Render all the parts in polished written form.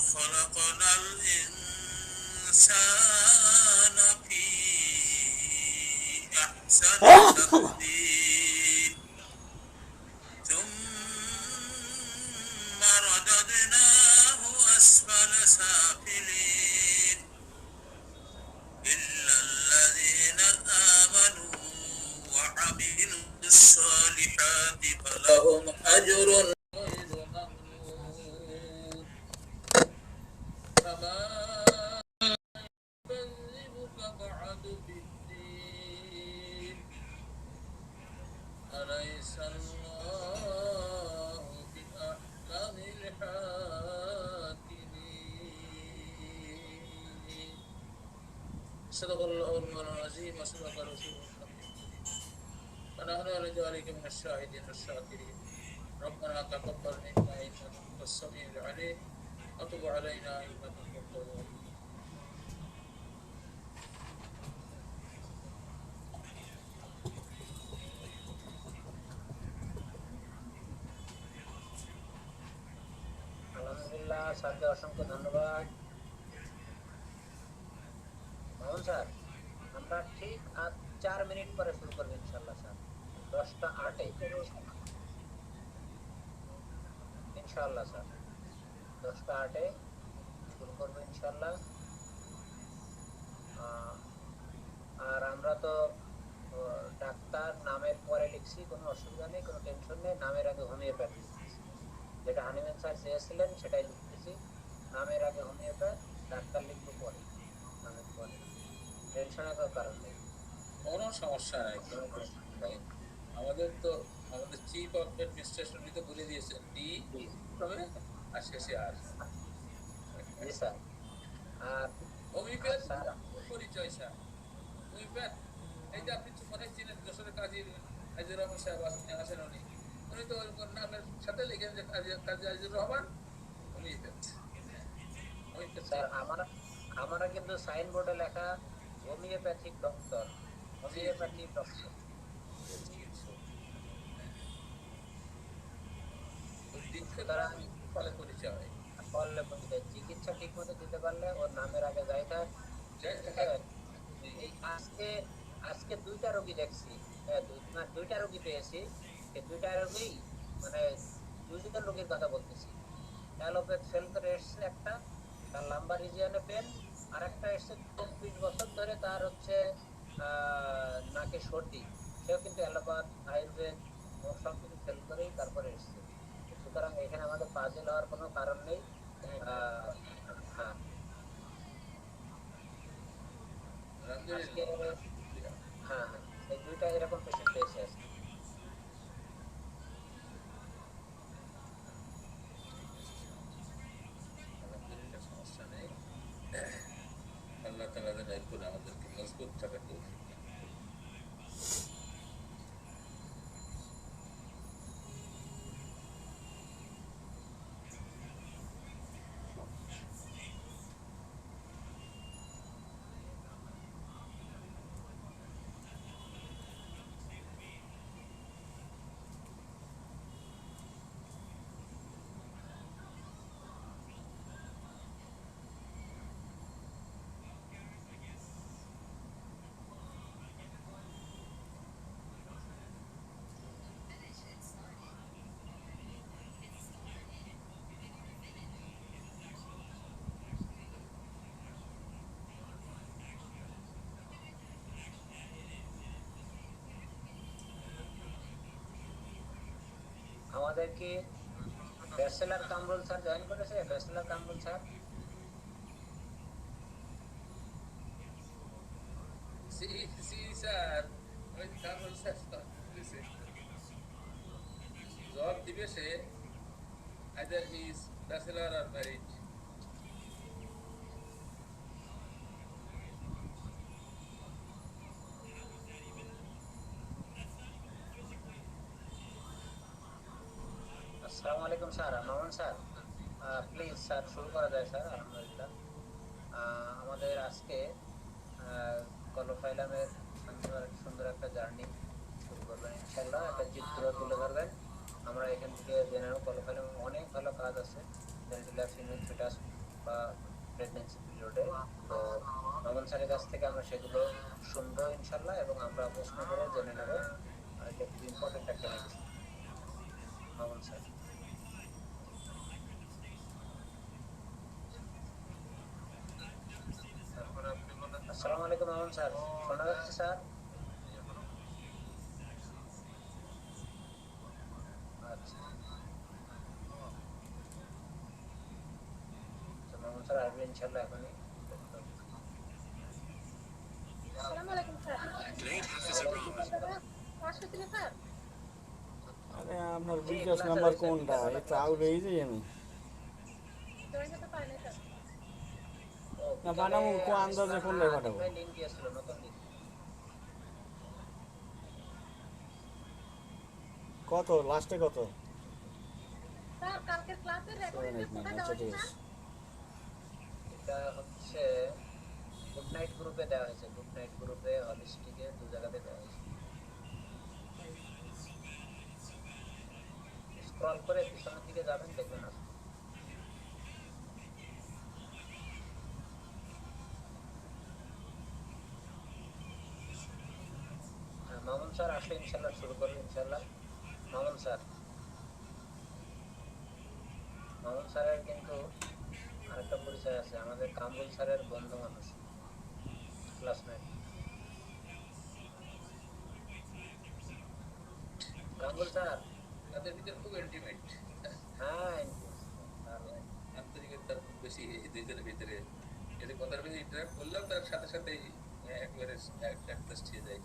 خلقنا الإنسان في أحسن تقويم ثم رددناه أسفل سافلين إلا الذين آمنوا وعملوا الصالحات فلهم أجر غير ممنون فما يكذبك بعد بالدين أليس الله بأحكم الحاكمين صدق الله العظيم وصدق رسوله الكريم ونحن على ذلك من الشاهدين والشاكرين ربنا تقبل منا إنك أنت السميع العليم وتب علينا إنك أنت التواب আলহামদুলিল্লাহ স্যারকে অসংখ্য ধন্যবাদ। মামুন স্যার, আমরা ঠিক আর 4 মিনিট পরে শুরু করবো ইনশাল্লাহ স্যার, 10টা 8-এ ইনশাল্লাহ স্যার, 10টা 8-এ শুরু করবো ইনশাল্লাহ। আর আমরা তো ডাক্তার নামের পরে লিখছি, কোনো অসুবিধা নেই, কোনো টেনশন নেই। নামের আগে হোমিওপ্যাথি, যেটা হানিম্যান স্যার চেয়েছিলেন সেটাই লিখতেছি। নামের আগে হোমিওপ্যাথি, ডাক্তার লিখবো পরে, নামের পরে। টেনশনের কোনো কারণ নেই, কোনো সমস্যা নাই। আমাদের তো আমাদের চিফ অফ অ্যাডমিনিস্ট্রেশন তো বলে দিয়েছেন ডি তবে আর শেষে আর জি স্যার। আর হোমিওপ্যাথ পরিচয় স্যার, হোমিওপ্যাথ এই যে আপনি মনে চিনেন যশোরের কাজী আজিজুর রহমান সাহেব আসেন, উনি তো নামের সাথে লিখেন যে কাজী আজিজুর রহমান হোমিওপ্যাথ। স্যার আমরা কিন্তু সাইনবোর্ডে লেখা হোমিওপ্যাথিক ডক্টর, হোমিওপ্যাথিক ডক্টর। চিকিৎসা ঠিক মতো দিতে পারলে ওর নামের আগে যাইটা। এই আজকে 2টা রোগী দেখছি, 2টা রোগী পেয়েছি। এই 2টা রোগী মানে 2জন রোগীর কথা বলতেছি। অ্যালোপ্যাথ ফেল করে এসছে একটা, তার লাম্বার রিজিয়নে পেন। আর একটা এসছে 24 বছর ধরে, তার হচ্ছে নাকে সর্দি। সেও কিন্তু অ্যালোপ্যাথ আয়ুর্বেদ সব কিছু ফেল করেই তারপরে এসছে। সুতরাং এখানে আমাদের পাজল হওয়ার কোনো কারণ নেই। হ্যাঁ, আজকে হ্যাঁ এই 2টা এরকম পেশেন্ট পেয়েছে আজকে। সমস্যা নেই, আল্লাহ তাআলা আমাদেরকে মজবুত থাকার তৌফিক। আমাদের কি ব্যাচেলর কামরুল স্যার জয়েন করেছে? ব্যাচেলর কামরুল স্যার স্যার ওই কামরুল স্যার জবাব দিবে সে, either he is bachelor or married. আসসালামু আলাইকুম sir. Mamun sir, please sir শুরু করা যায় স্যার? আলহামদুলিল্লাহ। আমাদের আজকে কলোফাইলামের সুন্দর একটা জার্নি শুরু করবেন ইনশাল্লাহ। একটা চিত্র তুলে ধরবেন। আমরা এখান থেকে জেনে নেব কলোফাইলামে অনেক ভালো কাজ আছে, ফিমেল ফিটাস বা প্রেগনেন্সি পিরিয়ডে। তো মামুন স্যারের কাছ থেকে আমরা সেগুলো শুনবো ইনশাল্লাহ, এবং আমরা প্রশ্ন করে জেনে নেবো। আর এটা খুব ইম্পর্টেন্ট একটা মেডিসিন। মামুন স্যার, আসসালামু আলাইকুম মামুন স্যার, শোনা যাচ্ছে স্যার? আচ্ছা, মামুন স্যার আসবে ইনশাল্লাহ এখনই। আসসালামু আলাইকুম স্যার। পাঁচশো দিলে স্যার? আরে আপনার জি, বিকাশ ক্লাসে নাম্বার রয়েছে, কোনটা? বিকালবেলা এটা ক্লাস আউট হয়েছে। হয়ে যাই আমি জয়েন হতে পারে না স্যার। ও, না বিকালে পাঠাবো কো আন্দাজে আনিসুল কোনটায় আতিক পাঠাবো? ভাই লিঙ্ক দিয়েছিল, নতুন লিঙ্ক। কত লাস্টে কত? স্যার কালকের ক্লাসের 789 রেকর্ডিংটা কোথায় আচ্ছা দেওয়া ঠিক হয়েছে আছে। এটা হচ্ছে গুড নাইট গ্রুপে দেওয়া হয়েছে, গুড নাইট গ্রুপে হলিস্টিকে দু জায়গাতে দেওয়া হয়েছে। স্ক্রল করে পিছনের দিকে যাবেন, দেখবেন আসবে। হ্যাঁ, মামুন স্যার আসলে ইনশাল্লাহ শুরু করবে ইনশাল্লাহ। মামুন স্যার, মামুন স্যারের কিন্তু আরেকটা পরিচয় আছে, আমাদের কামরুল স্যারের বন্ধু মানুষ, ক্লাসমেট। কামরুল স্যার, তাদের ভিতরে খুব ইন্টিমেট, হ্যাঁ, আন্তরিকতা খুব বেশি এই দুইজনের ভিতরে। এদের কথার বেশি ইন্টারাক্ট করলাম, তার সাথে সাথেই একবারে অ্যাডজাস্ট হয়ে যায়।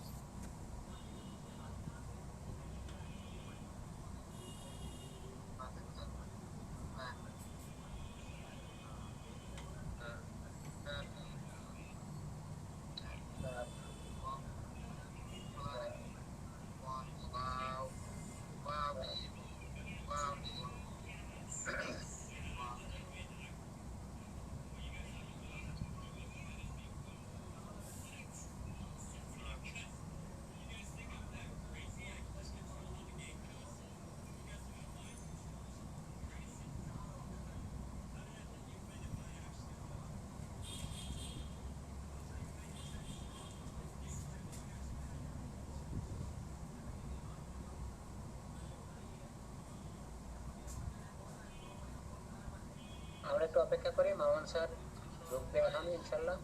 আমরা একটু অপেক্ষা করি, মামুন স্যার ঢুকবে এখন ইনশাল্লাহ।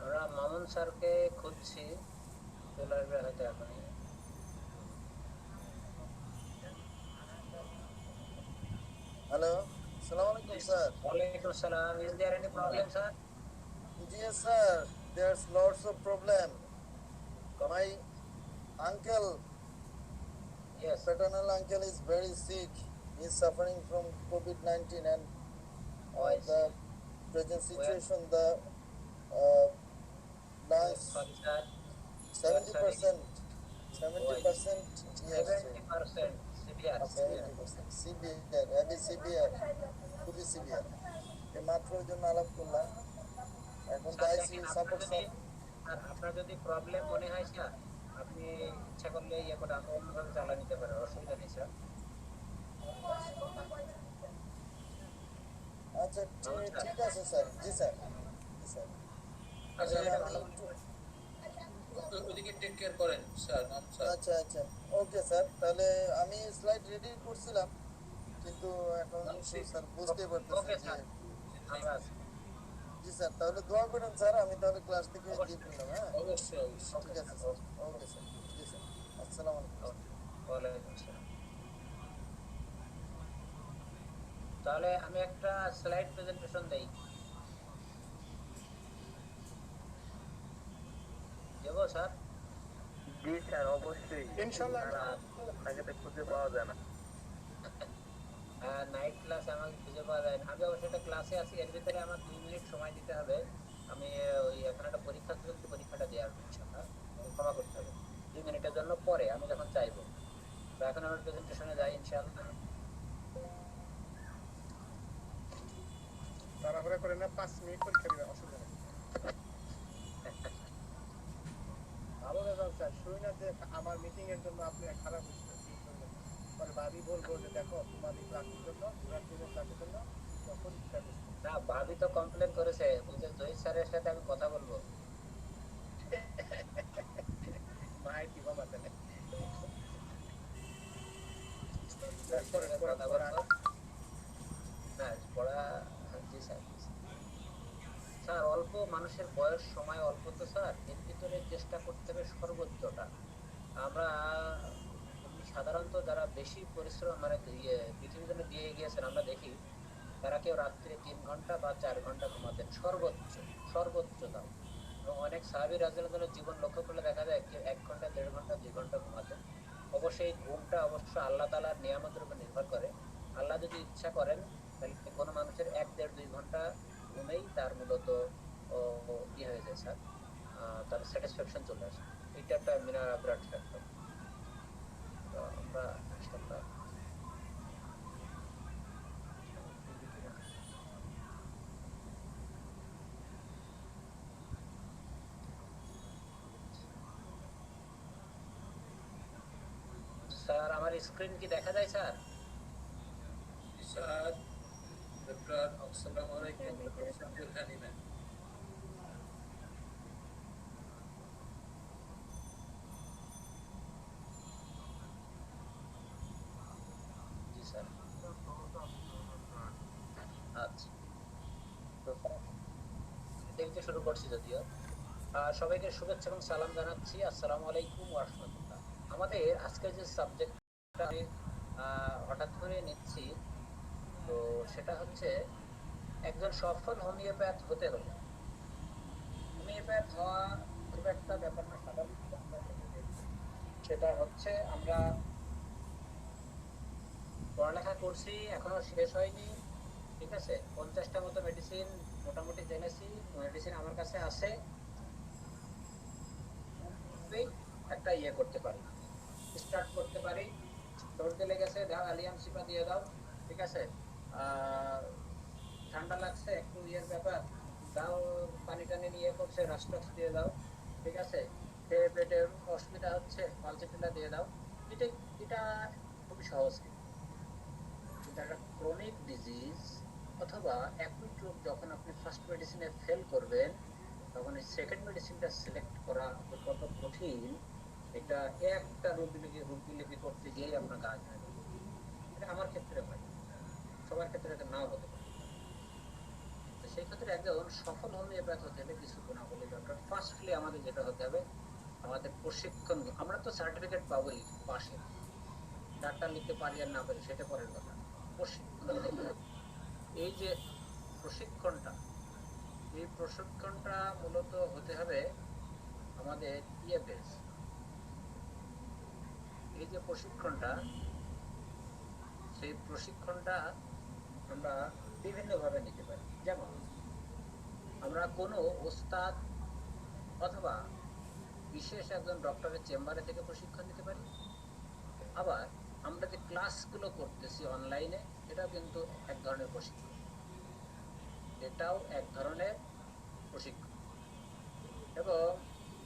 আমরা মামুন স্যারকে খুঁজছি, চলে আসবে হয়তো এখনই। Hello. Assalamualaikum, sir. ওয়ালাইকুম আসসালাম। Is there any problem, sir? Yes, sir. There's lots of problem. My uncle, Yes. paternal uncle, is very sick. He's suffering from COVID-19, and Oh, I the see. present Where? situation, the uh, lungs Sorry, sir. 70%, Oh, I 70%. Yes, 70% severe. 70% severe, heavy severe, খুবই severe. এই মাত্র ওই জন্য আলাপ করলাম। এখন তো sir ICU দেখেন, সাপোর্ট আপনার যদি প্রবলেম মনে হয় স্যার, আপনি ইচ্ছা করলে ইয়ে করে আমরা অন্যভাবে চালা নিতে পারেন, অসুবিধা নেই স্যার। আচ্ছা মামুন স্যার, ঠিক আছে স্যার। জি স্যার, জি স্যার। আচ্ছা, এটা আমি ভালো। একটু ওদিকে টেক কেয়ার করেন স্যার, নাম স্যার। আচ্ছা ওকে স্যার, তাহলে আমি স্লাইড রেডি করছিলাম, কিন্তু এখন তো অবশ্যই। স্যার বুঝতেই ওকে পারতেছেন যে স্যার, আমরা আছি। জি স্যার, তাহলে দোয়া করেন স্যার, আমি তাহলে ক্লাস থেকে দিয়ে অবশ্যই ফেললাম। হ্যাঁ, অবশ্যই অবশ্যই ওকে ঠিক আছে স্যার, স্যার, ওকে স্যার, জি স্যার, আসসালামু আলাইকুম। ওকে। ওয়ালাইকুম আসসালাম। তাহলে আমি একটা স্লাইড প্রেজেন্টেশন দেই, দেবো স্যার? জি স্যার, অবশ্যই। ইনশাল্লাহ আর আপনাকে তো খুঁজে পাওয়া যায় না। নাইট ক্লাস আমাকে খুঁজে পাওয়া যায় না। আমি অবশ্যই একটা ক্লাসে আছি, এর ভিতরে আমার 2 মিনিট সময় দিতে হবে। আমি ওই এখন একটা পরীক্ষা চলছে, পরীক্ষাটা দেওয়ার ইনশাল্লাহ ক্ষমা করতে হবে 2 মিনিটের জন্য, পরে আমি যখন চাইবো। তো এখন আমার প্রেজেন্টেশনে যাই ইনশাল্লাহ। তাড়াহুড়া করে না, 5 মিনিট পরীক্ষা দিবে, অসুবিধা নেই। ভালো রেজাল্ট স্যার, শুই না যে আমার মিটিং এর জন্য আপনি খারাপ হচ্ছে, পরে ভাবি বলবো যে দেখো তোমার এই ক্লাসের জন্য, ক্লাসের জন্য তখন না, ভাবি তো কমপ্লেন করেছে, বলছে জহির স্যারের সাথে আমি কথা বলবো। মায়ের কি বাবাতে নেই। কথা বলবো না, পড়া। জি স্যার, স্যার অল্প মানুষের বয়স, সময় অল্প তো স্যার, এর ভিতরে চেষ্টা করতে হবে সর্বোচ্চটা। আমরা সাধারণত যারা বেশি পরিশ্রম মানে পৃথিবীর জন্য দিয়ে গিয়েছেন, আমরা দেখি তারা কেউ রাত্রে 3 ঘন্টা বা 4 ঘন্টা ঘুমাতেন সর্বোচ্চ, সর্বোচ্চ দাম। এবং অনেক সাহাবী রাদিয়াল্লাহু জীবন লক্ষ্য করলে দেখা যায় কেউ 1 ঘন্টা, 1.5 ঘন্টা, 2 ঘন্টা ঘুমাতেন। অবশ্যই ঘুমটা অবশ্য আল্লাহ তাআলার নিয়ামতের উপর নির্ভর করে। আল্লাহ যদি ইচ্ছা করেন তাহলে কোনো মানুষের 1, 1.5, 2 ঘন্টা ঘুমেই তার মূলত কি হয়ে যায় স্যার, তার স্যাটিসফ্যাকশন চলে আসে। এটা একটা বিরাট ফ্যাক্টর। তো আমরা ইনশাআল্লাহ স্যার, আমার স্ক্রিন কি দেখা যায় স্যার? স্যার ডক্টর আসসালামু আলাইকুম ডক্টর শামসুল হানিমা জি স্যার। আচ্ছা, তো স্যার দেখতে শুরু করছি যদিও। সবাইকে শুভেচ্ছা এবং সালাম জানাচ্ছি, আসসালামু আলাইকুম ওয়া রাহমাতুল্লাহ। আমাদের আজকের যে সাবজেক্টটা আমি হঠাৎ করে নিচ্ছি, তো সেটা হচ্ছে একজন সফল হোমিওপ্যাথ হতে হলে, হোমিওপ্যাথ হওয়া খুব একটা ব্যাপার না, সাধারণ সেটা হচ্ছে আমরা পড়ালেখা করছি, এখনো শেষ হয়নি, ঠিক আছে, 50টা মতো মেডিসিন মোটামুটি জেনেছি, মেডিসিন আমার কাছে আছে, একটা ইয়ে করতে পারি, স্টার্ট করতে পারি। সর্দি লেগেছে, দাও অ্যালিয়াম সিপা দিয়ে দাও, ঠিক আছে। ঠান্ডা লাগছে, একটু ইয়ের ব্যাপার, দাও পানি টানি নিয়ে করছে, রাস্টক্স দিয়ে দাও, ঠিক আছে। পেটের অসুবিধা হচ্ছে, পালসেটিলা দিয়ে দাও। এটা এটা খুবই সহজ। কিন্তু একটা ক্রনিক ডিজিজ অথবা অ্যাকুইট রোগ যখন আপনি ফার্স্ট মেডিসিনে ফেল করবেন, তখন এই সেকেন্ড মেডিসিনটা সিলেক্ট করা কত কঠিন, এটা একটা রোগী করতে গিয়ে আপনার কাজ হয়। এটা আমার ক্ষেত্রে হয়, সবার ক্ষেত্রে এটা নাও হতে পারে। তো সেই ক্ষেত্রে একজন সফল হোমিওপ্যাথ হতে হলে কিছু গুণাবলী দরকার। ফার্স্টলি আমাদের যেটা হতে হবে, আমাদের প্রশিক্ষণ। আমরা তো সার্টিফিকেট পাবোই পাশে, ডাক্তার লিখতে পারি আর না পারি সেটা পরের কথা। প্রশিক্ষণ, এই যে প্রশিক্ষণটা, এই প্রশিক্ষণটা মূলত হতে হবে আমাদের ইয়ে বেস। এই যে প্রশিক্ষণটা, সেই প্রশিক্ষণটা আমরা বিভিন্নভাবে নিতে পারি। যেমন আমরা কোনো ওস্তাদ অথবা বিশেষ একজন ডক্টরের চেম্বারে থেকে প্রশিক্ষণ নিতে পারি। আবার আমরা যে ক্লাসগুলো করতেছি অনলাইনে, এটাও কিন্তু এক ধরনের প্রশিক্ষণ, এটাও এক ধরনের প্রশিক্ষণ। এবং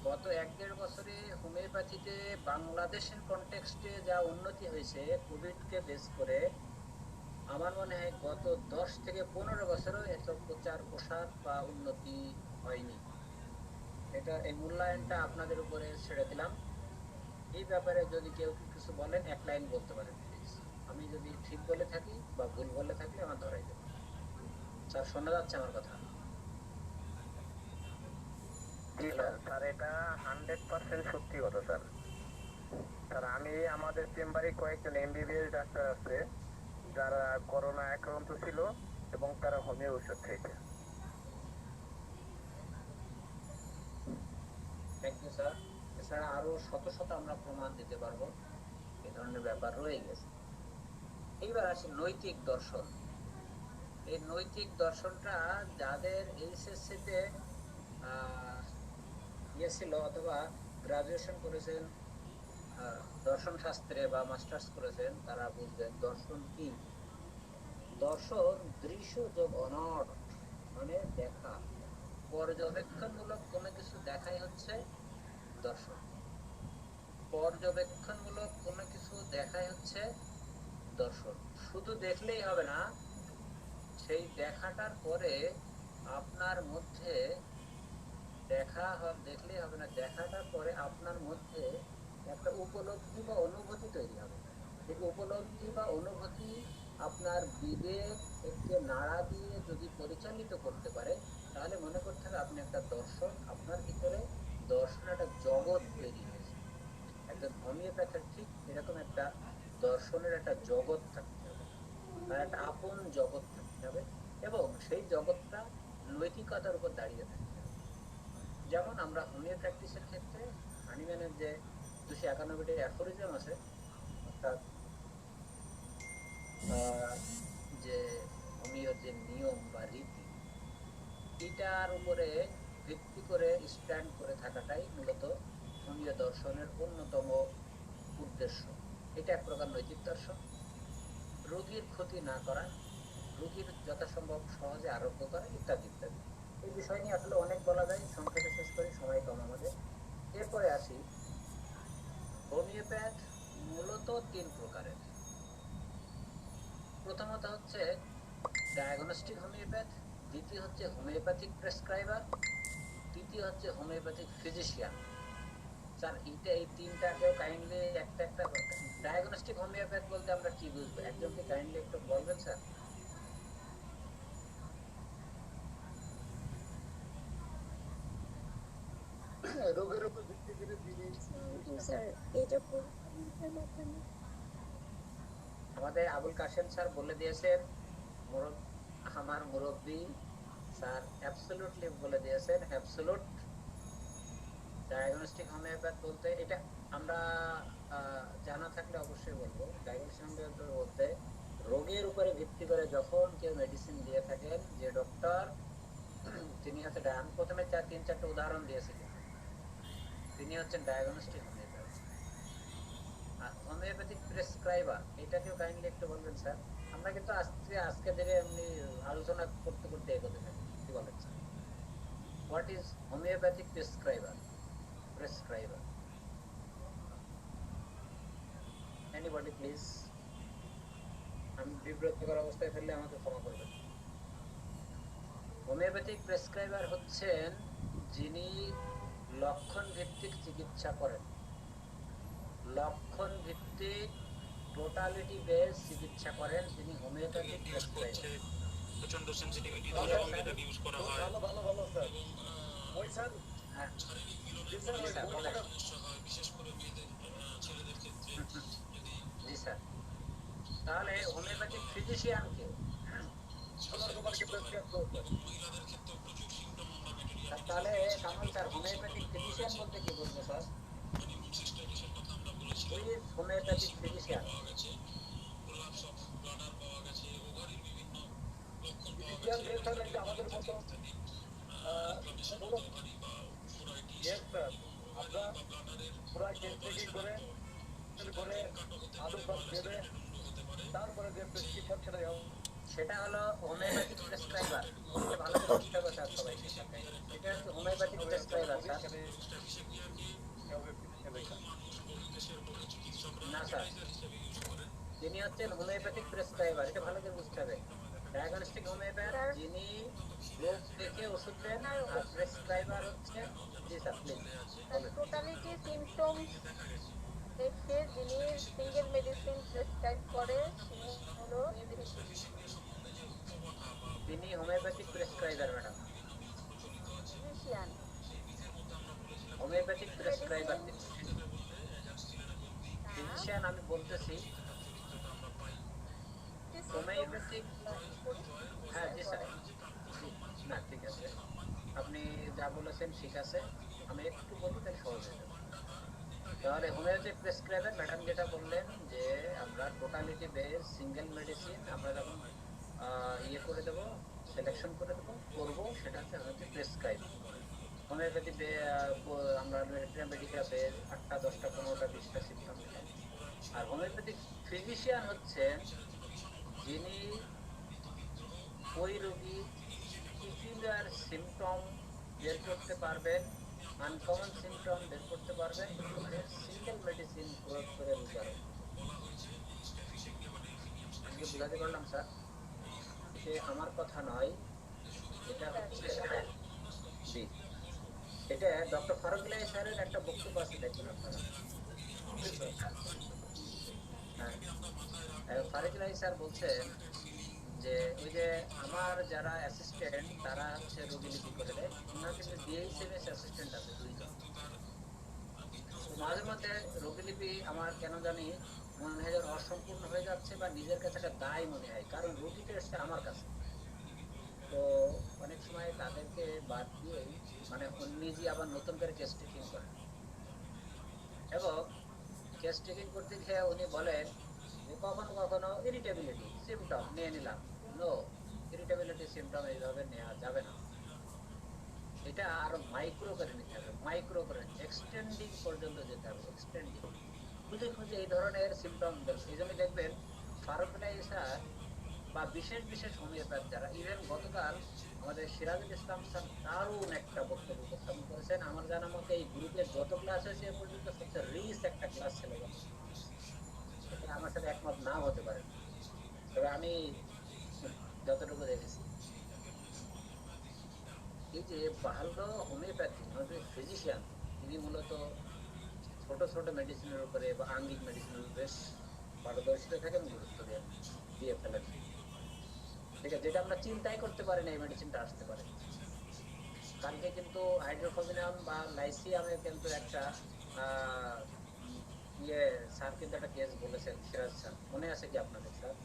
গত 1-1.5 বছরে হোমিওপ্যাথিতে বাংলাদেশের কনটেক্সটে যা উন্নতি হয়েছে কোভিডকে বেস করে, আমার মনে হয় গত 10 থেকে 15 বছরও এত প্রচার প্রসার বা উন্নতি হয়নি। এটা এই মূল্যায়নটা আপনাদের উপরে ছেড়ে দিলাম। এই ব্যাপারে যদি কেউ কিছু বলেন, এক লাইন বলতে পারেন প্লিজ। আমি যদি ঠিক বলে থাকি বা ভুল বলে থাকলে আমার ধরাই দেবে। স্যার শোনা যাচ্ছে আমার কথা? জি স্যার, এটা 100% সত্যি কথা স্যার। স্যার আমি আমাদের চেম্বারে কয়েকজন এমবিবিএস ডাক্তার আছে যারা করোনা আক্রান্ত ছিল এবং তারা হোমিও ওষুধ খাইছে। Thank you sir. এছাড়া আরো শত শত আমরা প্রমাণ দিতে পারবো, এই ধরনের ব্যাপার রয়ে গেছে। এইবার আসি নৈতিক দর্শন। এই নৈতিক দর্শনটা যাদের এইচএসসিতে ইয়ে ছিল অথবা গ্রাজুয়েশন করেছেন দর্শন শাস্ত্রে বা মাস্টার্স করেছেন, তারা বুঝবেন দর্শন কি। দর্শন দৃশ্য যোগ অনট, মানে দেখা, পর্যবেক্ষণমূলক কোনো কিছু দেখাই হচ্ছে দর্শন। পর্যবেক্ষণমূলক কোনো কিছু দেখাই হচ্ছে দর্শন। শুধু দেখলেই হবে না, সেই দেখাটার পরে আপনার মধ্যে দেখলেই হবে না, দেখাটার পরে আপনার মধ্যে একটা উপলব্ধি বা অনুভূতি তৈরি হবে। এই উপলব্ধি বা অনুভূতি আপনার বিবেক একটি নাড়া দিয়ে যদি পরিচালিত করতে পারে, তাহলে মনে করতে হবে আপনি একটা দর্শন, আপনার ভিতরে দর্শন একটা জগৎ তৈরি হয়েছে। একজন হোমিওপ্যাথের ঠিক এরকম একটা দর্শনের একটা জগৎ থাকতে হবে, তার একটা আপন জগৎ থাকতে হবে, এবং সেই জগৎটা নৈতিকতার উপর দাঁড়িয়ে থাকতে হবে। যেমন আমরা হোমিও প্র্যাকটিসের ক্ষেত্রে হানিম্যানের যে 291টি অ্যাফোরিজম আছে, অর্থাৎ যে হোমিওর যে নিয়ম বা রীতি, এটার উপরে ভিত্তি করে স্ট্যান্ড করে থাকাটাই মূলত হোমিও দর্শনের অন্যতম উদ্দেশ্য। এটা এক প্রকার নৈতিক দর্শন। রোগীর ক্ষতি না করা, রোগীর যথাসম্ভব সহজে আরোগ্য করা, ইত্যাদি ইত্যাদি। এই বিষয় নিয়ে আসলে অনেক বলা যায়, সংক্ষেপে শেষ করি, সময় কম আমাদের। এরপরে আসি, হোমিওপ্যাথ মূলত 3 প্রকারের। প্রথমত হচ্ছে ডায়াগনস্টিক হোমিওপ্যাথ, দ্বিতীয় হচ্ছে হোমিওপ্যাথিক প্রেসক্রাইবার, তৃতীয় হচ্ছে হোমিওপ্যাথিক ফিজিশিয়ান। স্যার এই তিনটাকেও কাইন্ডলি একটা একটা ডায়াগনস্টিক হোমিওপ্যাথ বলতে আমরা কি বুঝবো, একজনকে কাইন্ডলি একটু বলবেন স্যার? রোগের উপর ভিত্তি করে যিনি আমাদের আবুল কাশেম স্যার বলে দিয়েছেন, আমার মুরব্বী স্যার অ্যাবসলিউটলি বলে দিয়েছেন, অ্যাবসলিউট ডায়াগনস্টিক হোমিওপ্যাথ বলতে এটা আমরা জানা থাকলে অবশ্যই বলবো। ডায়াগনস্টিক হোমিওপ্যাথ বলতে রোগের উপরে ভিত্তি করে যখন কেউ মেডিসিন দিয়ে থাকেন, যে ডক্টর তিনি হচ্ছে প্রথমে 3-4টা উদাহরণ দিয়েছিলেন, তিনি হচ্ছেন ডায়াগনস্টিক হোমিওপ্যাথ। আর হোমিওপ্যাথিক প্রেসক্রাইবার, এটাকেও কাইন্ডলি একটু বলবেন স্যার? আমরা কিন্তু আজকে ধীরে এমনি আলোচনা করতে করতে এগোতে থাকি, কি বলেন sir? What is homeopathic প্রেসক্রাইবার? Anybody please? আমি বিব্রতকর অবস্থায় ফেললে আমাকে ক্ষমা করবেন। হোমিওপ্যাথিক প্রেসক্রাইবার হচ্ছেন যিনি লক্ষণ ভিত্তিক চিকিৎসা করেন, লক্ষণ ভিত্তিক টোটালিটি বেস চিকিৎসা করেন, তিনি হোমিওপ্যাথিক প্রেসক্রাইবার। প্রচন্ড সেনসিটিভিটি দ্বারা হোমিওপ্যাথি ইউজ করা হয়। ভালো ভালো ভালো স্যার। ওই স্যার হ্যাঁ, জি স্যার, ওই স্যার বলেন। সমস্যা হয় বিশেষ করে মেয়েদের, ছেলেদের ক্ষেত্রে যদি জি স্যার। তাহলে হোমিওপ্যাথিক ফিজিশিয়ান কে? সোনার কুমারকে প্রেসক্রাইব করতে মহিলাদের ক্ষেত্রেও প্রচুর সিমটম আমরা ম্যাটেরিয়াল তাহলে কামাল স্যার হোমিওপ্যাথিক ফিজিশিয়ান বলতে কি বুঝবো স্যার? হানিমুন সিস্টাইটিসের কথা আমরা বলেছিলাম। We homeopathic physician. পাওয়া গেছে প্রলাপস অফ ব্লাডার, পাওয়া গেছে ওভারির বিভিন্ন লক্ষণ পাওয়া ইন্ডিয়ান গেছে, দেশ হলে যে আমাদের মতো ইত্যাদি ইনফ্লামেশন পুরো অফ ওভারি বা ফোরাইটিস ইয়েস স্যার, আমরা বা ব্লাডারের পুরো কেস চেকিং করে আলু সব ভেবে তারপরে যে প্রেসক্রিপশন সেটা হলো হোমিওপ্যাথিক প্রেসক্রাইবার। এটা ভালো করে বুঝতে হবে স্যার সবাই। এটা হচ্ছে হোমিওপ্যাথিক প্রেসক্রাইবার স্যার। না স্যার, তিনি হচ্ছেন হোমিওপ্যাথিক প্রেসক্রাইবার, এটা ভালো করে বুঝতে হবে। ডায়াগনস্টিক হোমিওপ্যাথ যিনি রোগ দেখে ওষুধ দেন, আর প্রেসক্রাইবার হচ্ছে, জি স্যার প্লিজ বলেন। টোটালিটি সিমটমস দেখে যিনি সিঙ্গেল মেডিসিন প্রেসক্রাইব করে সে হলো তিনি হোমিওপ্যাথিক প্রেসক্রাইবার ম্যাডাম, ফিজিশিয়ান। হোমিওপ্যাথিক প্রেসক্রাইবার তিনি। ফিজিশিয়ান আমি বলতেছি হোমিওপ্যাথিক, হ্যাঁ জি স্যার, জি, না ঠিক আছে, আপনি যা বলেছেন ঠিক আছে, আমি একটু বলি তাহলে সহজ হয়ে যাবে। তাহলে হোমিওপ্যাথিক প্রেসক্রাইবার ম্যাডাম যেটা বললেন যে আমরা টোটালিটি বেস সিঙ্গেল মেডিসিন আমরা যখন ইয়ে করে দেবো, সিলেকশন করে দেবো, করবো, সেটা হচ্ছে হোমিওপ্যাথি প্রেসক্রাইব। হোমিওপ্যাথি আমরা মেডিকেল বেস 8টা 10টা 15টা 20টা সিম্পটম। আর হোমিওপ্যাথিক ফিজিশিয়ান হচ্ছেন যিনি ওই রোগী পিকুলার সিমটম বের করতে পারবেন, আনকমন সিমটম বের করতে পারবেন, সিঙ্গেল মেডিসিন প্রয়োগ করে বুঝাবে। বুঝাতে পারলাম স্যার? সে আমার কথা নয়, এটা হচ্ছে জি, এটা ডক্টর ফারুক ইলাহি স্যারের একটা বক্তব্য আছে, দেখুন আপনারা। হ্যাঁ, ফারুক ইলাহি স্যার বলছেন যে ওই যে আমার যারা অ্যাসিস্ট্যান্ট তারা হচ্ছে রোগী লিপি করে দেয়, ওনার কিন্তু ডিএইচএমএস অ্যাসিস্ট্যান্ট আছে 2জন। তো মাঝে মধ্যে রোগী লিপি আমার কেন জানি মনে হয় যেন অসম্পূর্ণ হয়ে যাচ্ছে বা নিজের কাছে একটা দায় মনে হয়, কারণ রোগীটা এসছে আমার কাছে। তো অনেক সময় তাদেরকে বাদ দিয়ে মানে নিজে আবার নতুন করে কেস টেকিং করেন, এবং কেস টেকিং করতে গিয়ে উনি বলেন যে কখনো কখনো ইরিটেবিলিটি সিমটম নিয়ে নিলাম। নো, ইরিটেবিলিটি সিমটম এইভাবে নেওয়া যাবে না, এটা আরো মাইক্রো করে নিতে হবে, মাইক্রো করে এক্সটেন্ডিং পর্যন্ত যেতে হবে, এক্সটেন্ডিং খুঁজে খুঁজে এই ধরনের সিমটম। এই জন্য দেখবেন ফারুক ইলাহি স্যার বা বিশেষ বিশেষ হোমিওপ্যাথ যারা, ইভেন গতকাল আমাদের সিরাজুল ইসলাম স্যার দারুণ একটা বক্তব্য উপস্থাপন করেছেন। আমার জানা মতে এই গ্রুপের যত ক্লাস হয়েছে এ পর্যন্ত সবচেয়ে রিচ একটা ক্লাস ছিল। এটা আমার সাথে একমত নাও হতে পারে, তবে আমি যতটুকু দেখেছি এই যে ভালো হোমিওপ্যাথি ফিজিশিয়ান, তিনি মূলত ছোট ছোট মেডিসিনের উপরে বা আঙ্গিক মেডিসিনের বেশ পারদর্শিতা থাকেন, গুরুত্ব দিয়ে ফেলেন। ঠিক আছে, যেটা আমরা চিন্তাই করতে পারি না এই মেডিসিনটা আসতে পারে। কালকে কিন্তু হাইড্রোফোবিনাম বা লাইসিয়ামের কিন্তু একটা স্যার কিন্তু একটা কেস বলেছেন, সিরাজ স্যার, মনে আছে কি আপনাদের স্যার?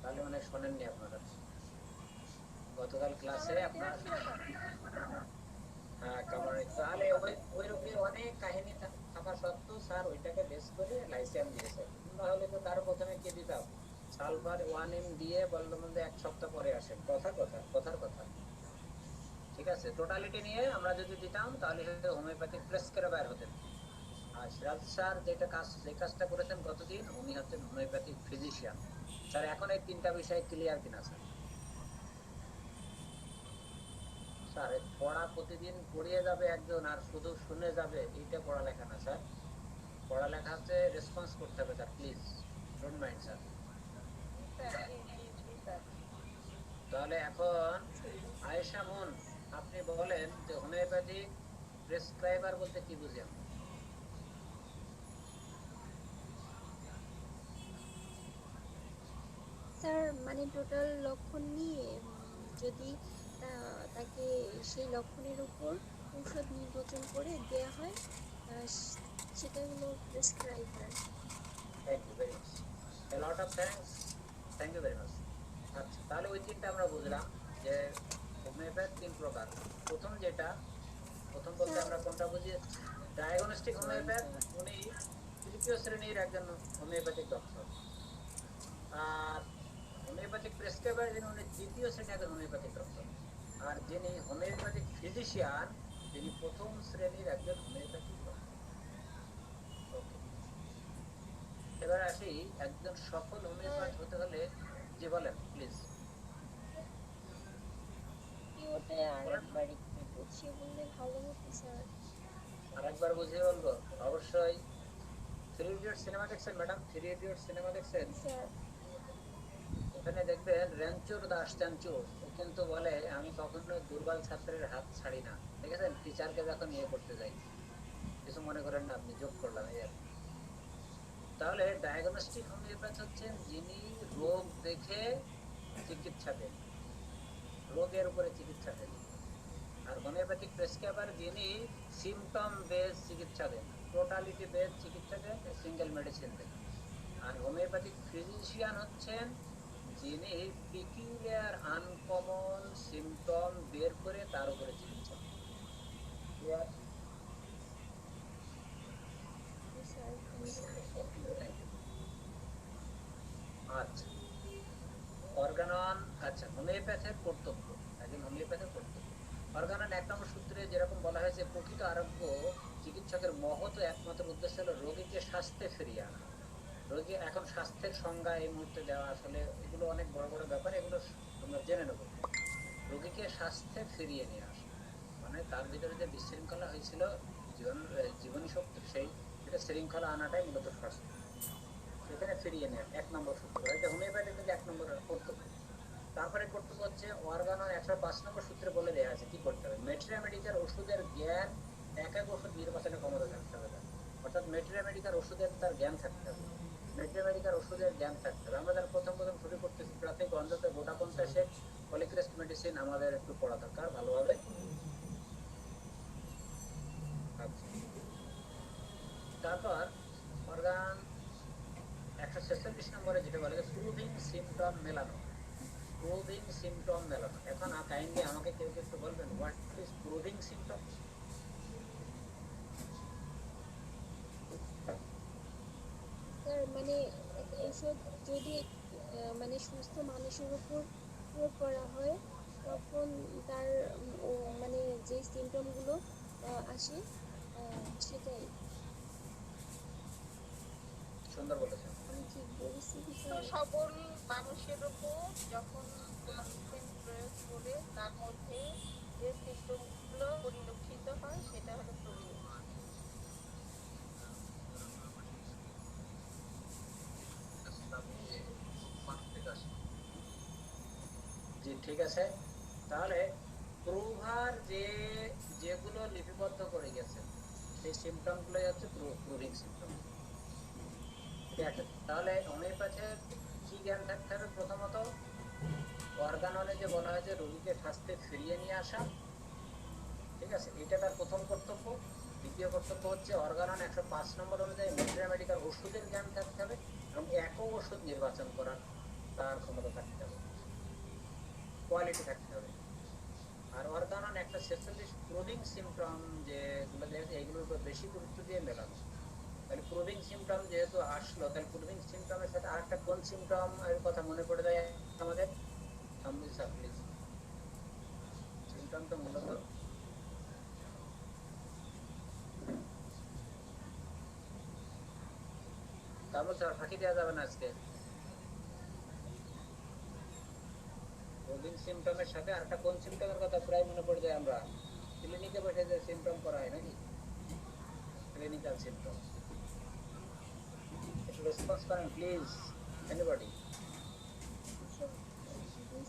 তাহলে মানে শোনেননি আপনারা গতকাল ক্লাসে আপনার। হ্যাঁ, তাহলে ওই রোগীর অনেক কাহিনী থাকা সত্ত্বেও স্যার ওইটাকে বেস করে লাইসিয়াম দিয়েছে, নাহলে তো তার প্রথমে কি দিতাম সালফার 1M দিয়ে বললো মধ্যে 1 সপ্তাহ পরে আসেন, কথার কথা। ঠিক আছে, টোটালিটি নিয়ে আমরা যদি দিতাম তাহলে হোমিওপ্যাথিক প্রেসক্রাইবার হতেন। আর সিরাজ স্যার যে কাজটা করেছেন গতদিন, উনি হচ্ছেন হোমিওপ্যাথিক ফিজিশিয়ান। স্যার এখন এই 3টা বিষয় ক্লিয়ার কিনা স্যার? স্যার পড়া প্রতিদিন পড়িয়ে যাবে একজন আর শুধু শুনে যাবে, এইটা পড়ালেখা না স্যার। পড়ালেখা হচ্ছে রেসপন্স করতে হবে sir, please don't mind sir. তাহলে এখন আয়েশা মুন, আপনি বলেন যে হোমিওপ্যাথিক প্রেসক্রাইবার বলতে কি বুঝি আমরা? স্যার মানে টোটাল লক্ষণ নিয়ে যদি তাকে সেই লক্ষণের উপর ঔষধ নির্বাচন করে দেয়া হয়, সেটা হলো প্রেসক্রাইবার। Thank you very much, A lot of thank you very much. আচ্ছা, তাহলে ওই 3টা আমরা বুঝলাম যে হোমিওপ্যাথ 3 প্রকার। প্রথম বলতে আমরা কোনটা বুঝি? ডায়াগনস্টিক হোমিওপ্যাথ, উনি 3য় শ্রেণীর একজন হোমিওপ্যাথিক ডক্টর। আর হোমিওপ্যাথিক প্রেসক্রাইবার যিনি, উনি 2য় শ্রেণীর একজন হোমিওপ্যাথিক ডক্টর। আর যিনি হোমিওপ্যাথিক ফিজিশিয়ান, তিনি 1ম শ্রেণীর একজন হোমিওপ্যাথিক ডক্টর। ওকে, এবার আসি একজন সফল হোমিওপ্যাথ হতে হলে, যে বলেন প্লিজ। ওটা আরেকবার একটু বুঝিয়ে বললে ভালো হতো স্যার। আরেকবার বুঝিয়ে বলবো? অবশ্যই। 3 ইডিয়টস সিনেমা দেখছেন ম্যাডাম? 3 ইডিয়টস সিনেমা দেখছেন? স্যার ওখানে দেখবেন রেঞ্চোর দাস চাঞ্চোর, ও কিন্তু বলে আমি কখনো দুর্বল ছাত্রের হাত ছাড়ি না। দেখেছেন টিচারকে যখন ইয়ে করতে যাই, কিছু মনে করেন না, আপনি যোগ করলাম এই আর কি। তাহলে ডায়াগনস্টিক হোমিওপ্যাথ হচ্ছেন যিনি রোগ দেখে চিকিৎসা দেন, রোগের উপরে চিকিৎসা দেন। আর হোমিওপ্যাথিক প্রেসক্রাইবার যিনি সিমটম বেস চিকিৎসা দেন, টোটালিটি বেস চিকিৎসা দেন, সিঙ্গেল মেডিসিন দেন। আর হোমিওপ্যাথিক ফিজিশিয়ান হচ্ছেন যিনি পিকিউলিয়ার আনকমন সিমটম বের করে তার উপরে চিকিৎসা দেন। Clear? Sir Thank you. আচ্ছা, অর্গানন, আচ্ছা হোমিওপ্যাথের কর্তব্য, একজন হোমিওপ্যাথের কর্তব্য। অর্গানন 1 নম্বর সূত্রে যেরকম বলা হয়েছে, প্রকৃত আরোগ্য চিকিৎসকের মহৎ একমাত্র উদ্দেশ্য হলো রোগীকে স্বাস্থ্যে ফিরিয়ে আনা। রোগী এখন স্বাস্থ্যের সংজ্ঞা এই মুহূর্তে দেওয়া, আসলে এগুলো অনেক বড় বড় ব্যাপার, এগুলো আমরা জেনে নেব। রোগীকে স্বাস্থ্যে ফিরিয়ে নিয়ে আসা মানে তার ভিতরে যে বিশৃঙ্খলা হয়েছিল জীবনী শক্তি, সেটা শৃঙ্খলা আনাটাই মূলত স্বাস্থ্য, সেখানে ফিরিয়ে নেওয়া 1 নম্বর সূত্র। এটা হোমিওপ্যাথি কিন্তু 1 নম্বর কর্তব্য। তারপরে কর্তব্য হচ্ছে অর্গানন 105 নম্বর সূত্রে বলে দেওয়া আছে কি করতে হবে। মেট্রিয়ামেডিকার ওষুধের জ্ঞান, এক এক ওষুধ নির্বাচনের ক্ষমতা থাকতে হবে, অর্থাৎ মেট্রিয়ামেডিকার ওষুধের তার জ্ঞান থাকতে হবে, মেট্রিয়ামেডিকার ওষুধের জ্ঞান থাকতে হবে। আমরা যারা প্রথম শুরু করতেছি, প্রাথমিক অন্তত গোটা 50 পলিক্রেস্ট মেডিসিন আমাদের একটু পড়া দরকার ভালোভাবে। আচ্ছা, তারপর অর্গান 146 নম্বরে যেটা বলে প্রুভিং সিমটম মেলানো, প্রুভিং সিমটম মেলানো। এখন কাইন্ডলি আমাকে কেউ একটু বলবেন what is proving symptom? Sir মানে ওষুধ যদি মানে সুস্থ মানুষের উপর প্রয়োগ করা হয় তখন তার মানে যে সিমটমগুলো আসে সেটাই। সুন্দর বলেছেন। আমি ঠিক বলেছি কি সুস্থ স্যার? সবল মানুষের উপর যখন মেডিসিন প্রয়োগ করে তার মধ্যে যে সিমটমগুলো পরিলক্ষিত হয় সেটা হলো প্রবীণ। জি ঠিক আছে। তাহলে প্রুভার যেগুলো লিপিবদ্ধ করে গেছে সেই সিমটম গুলোই হচ্ছে প্রুভিং সিমটম। ঠিক আছে, তাহলে হোমিওপ্যাথের কি জ্ঞান থাকতে হবে? প্রথমত অর্গাননে যে বলা হয়েছে রোগীকে স্বাস্থ্যে ফিরিয়ে নিয়ে আসা, ঠিক আছে, এটা তার প্রথম কর্তব্য। দ্বিতীয় কর্তব্য হচ্ছে অর্গানন 105 নম্বর অনুযায়ী মেট্রিয়ামেডিকাল ওষুধের জ্ঞান থাকতে হবে এবং একক ওষুধ নির্বাচন করার তার ক্ষমতা থাকতে হবে, কোয়ালিটি থাকতে হবে। আর অর্গানন 146 প্রুভিং সিমটম যেগুলো দেখেছে এইগুলোর উপর বেশি গুরুত্ব দিয়ে মেলানো। তাহলে প্রুভিং সিমটম যেহেতু আসলো, তাহলে প্রুভিং সিমটমের সাথে আরেকটা কোন সিমটম এর কথা মনে পড়ে যায় আমাদের? প্লিজ, সিমটম তো মূলত তারপর স্যার ফাঁকি দেওয়া যাবে না আজকে। প্রুভিং সিমটমের সাথে আরেকটা কোন সিমটমের কথা প্রায় মনে পড়ে যায়? আমরা ক্লিনিকে বসে যে সিমটম করা হয় নাকি, ক্লিনিক্যাল সিমটম। একটু রেসপন্স করেন প্লিজ, এনিবডি।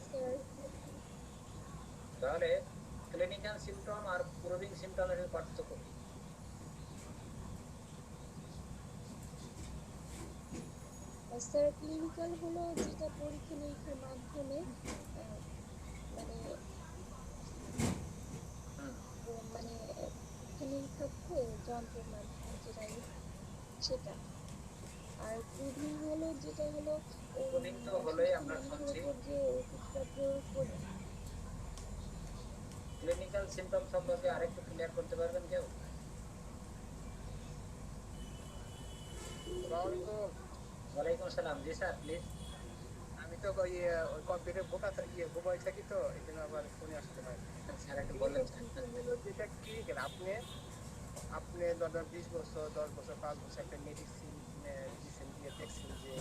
স্যার তাহলে ক্লিনিক্যাল সিমটম আর প্রুভিং সিমটমের পার্থক্য কি? স্যার ক্লিনিক্যাল হলো যেটা পরীক্ষা নিরীক্ষার মাধ্যমে মানে মানে পরীক্ষা নিরীক্ষা করে যন্ত্রের মাধ্যমে যেটা সেটা। আর প্রুভিং হলো যেটা হলো প্রুভিং তো হলোই, আমরা মানুষের শুনছি। উপর যে ওষুধটা প্রয়োগ করে। ক্লিনিক্যাল সিমটম সম্পর্কে আরেকটু ক্লিয়ার করতে পারবেন কেউ? ওয়ালাইকুম আসসালাম। জি স্যার প্লিজ। আমি তো ওই কম্পিউটার মোবাইল থাকি তো এই জন্য আবার ফোনে আসতে পারি। স্যার একটু বললেন। যেটা কি আপনি আপনি ধরেন 20 বছর 10 বছর 5 বছর একটা মেডিসিন দিয়ে দেখছেন যে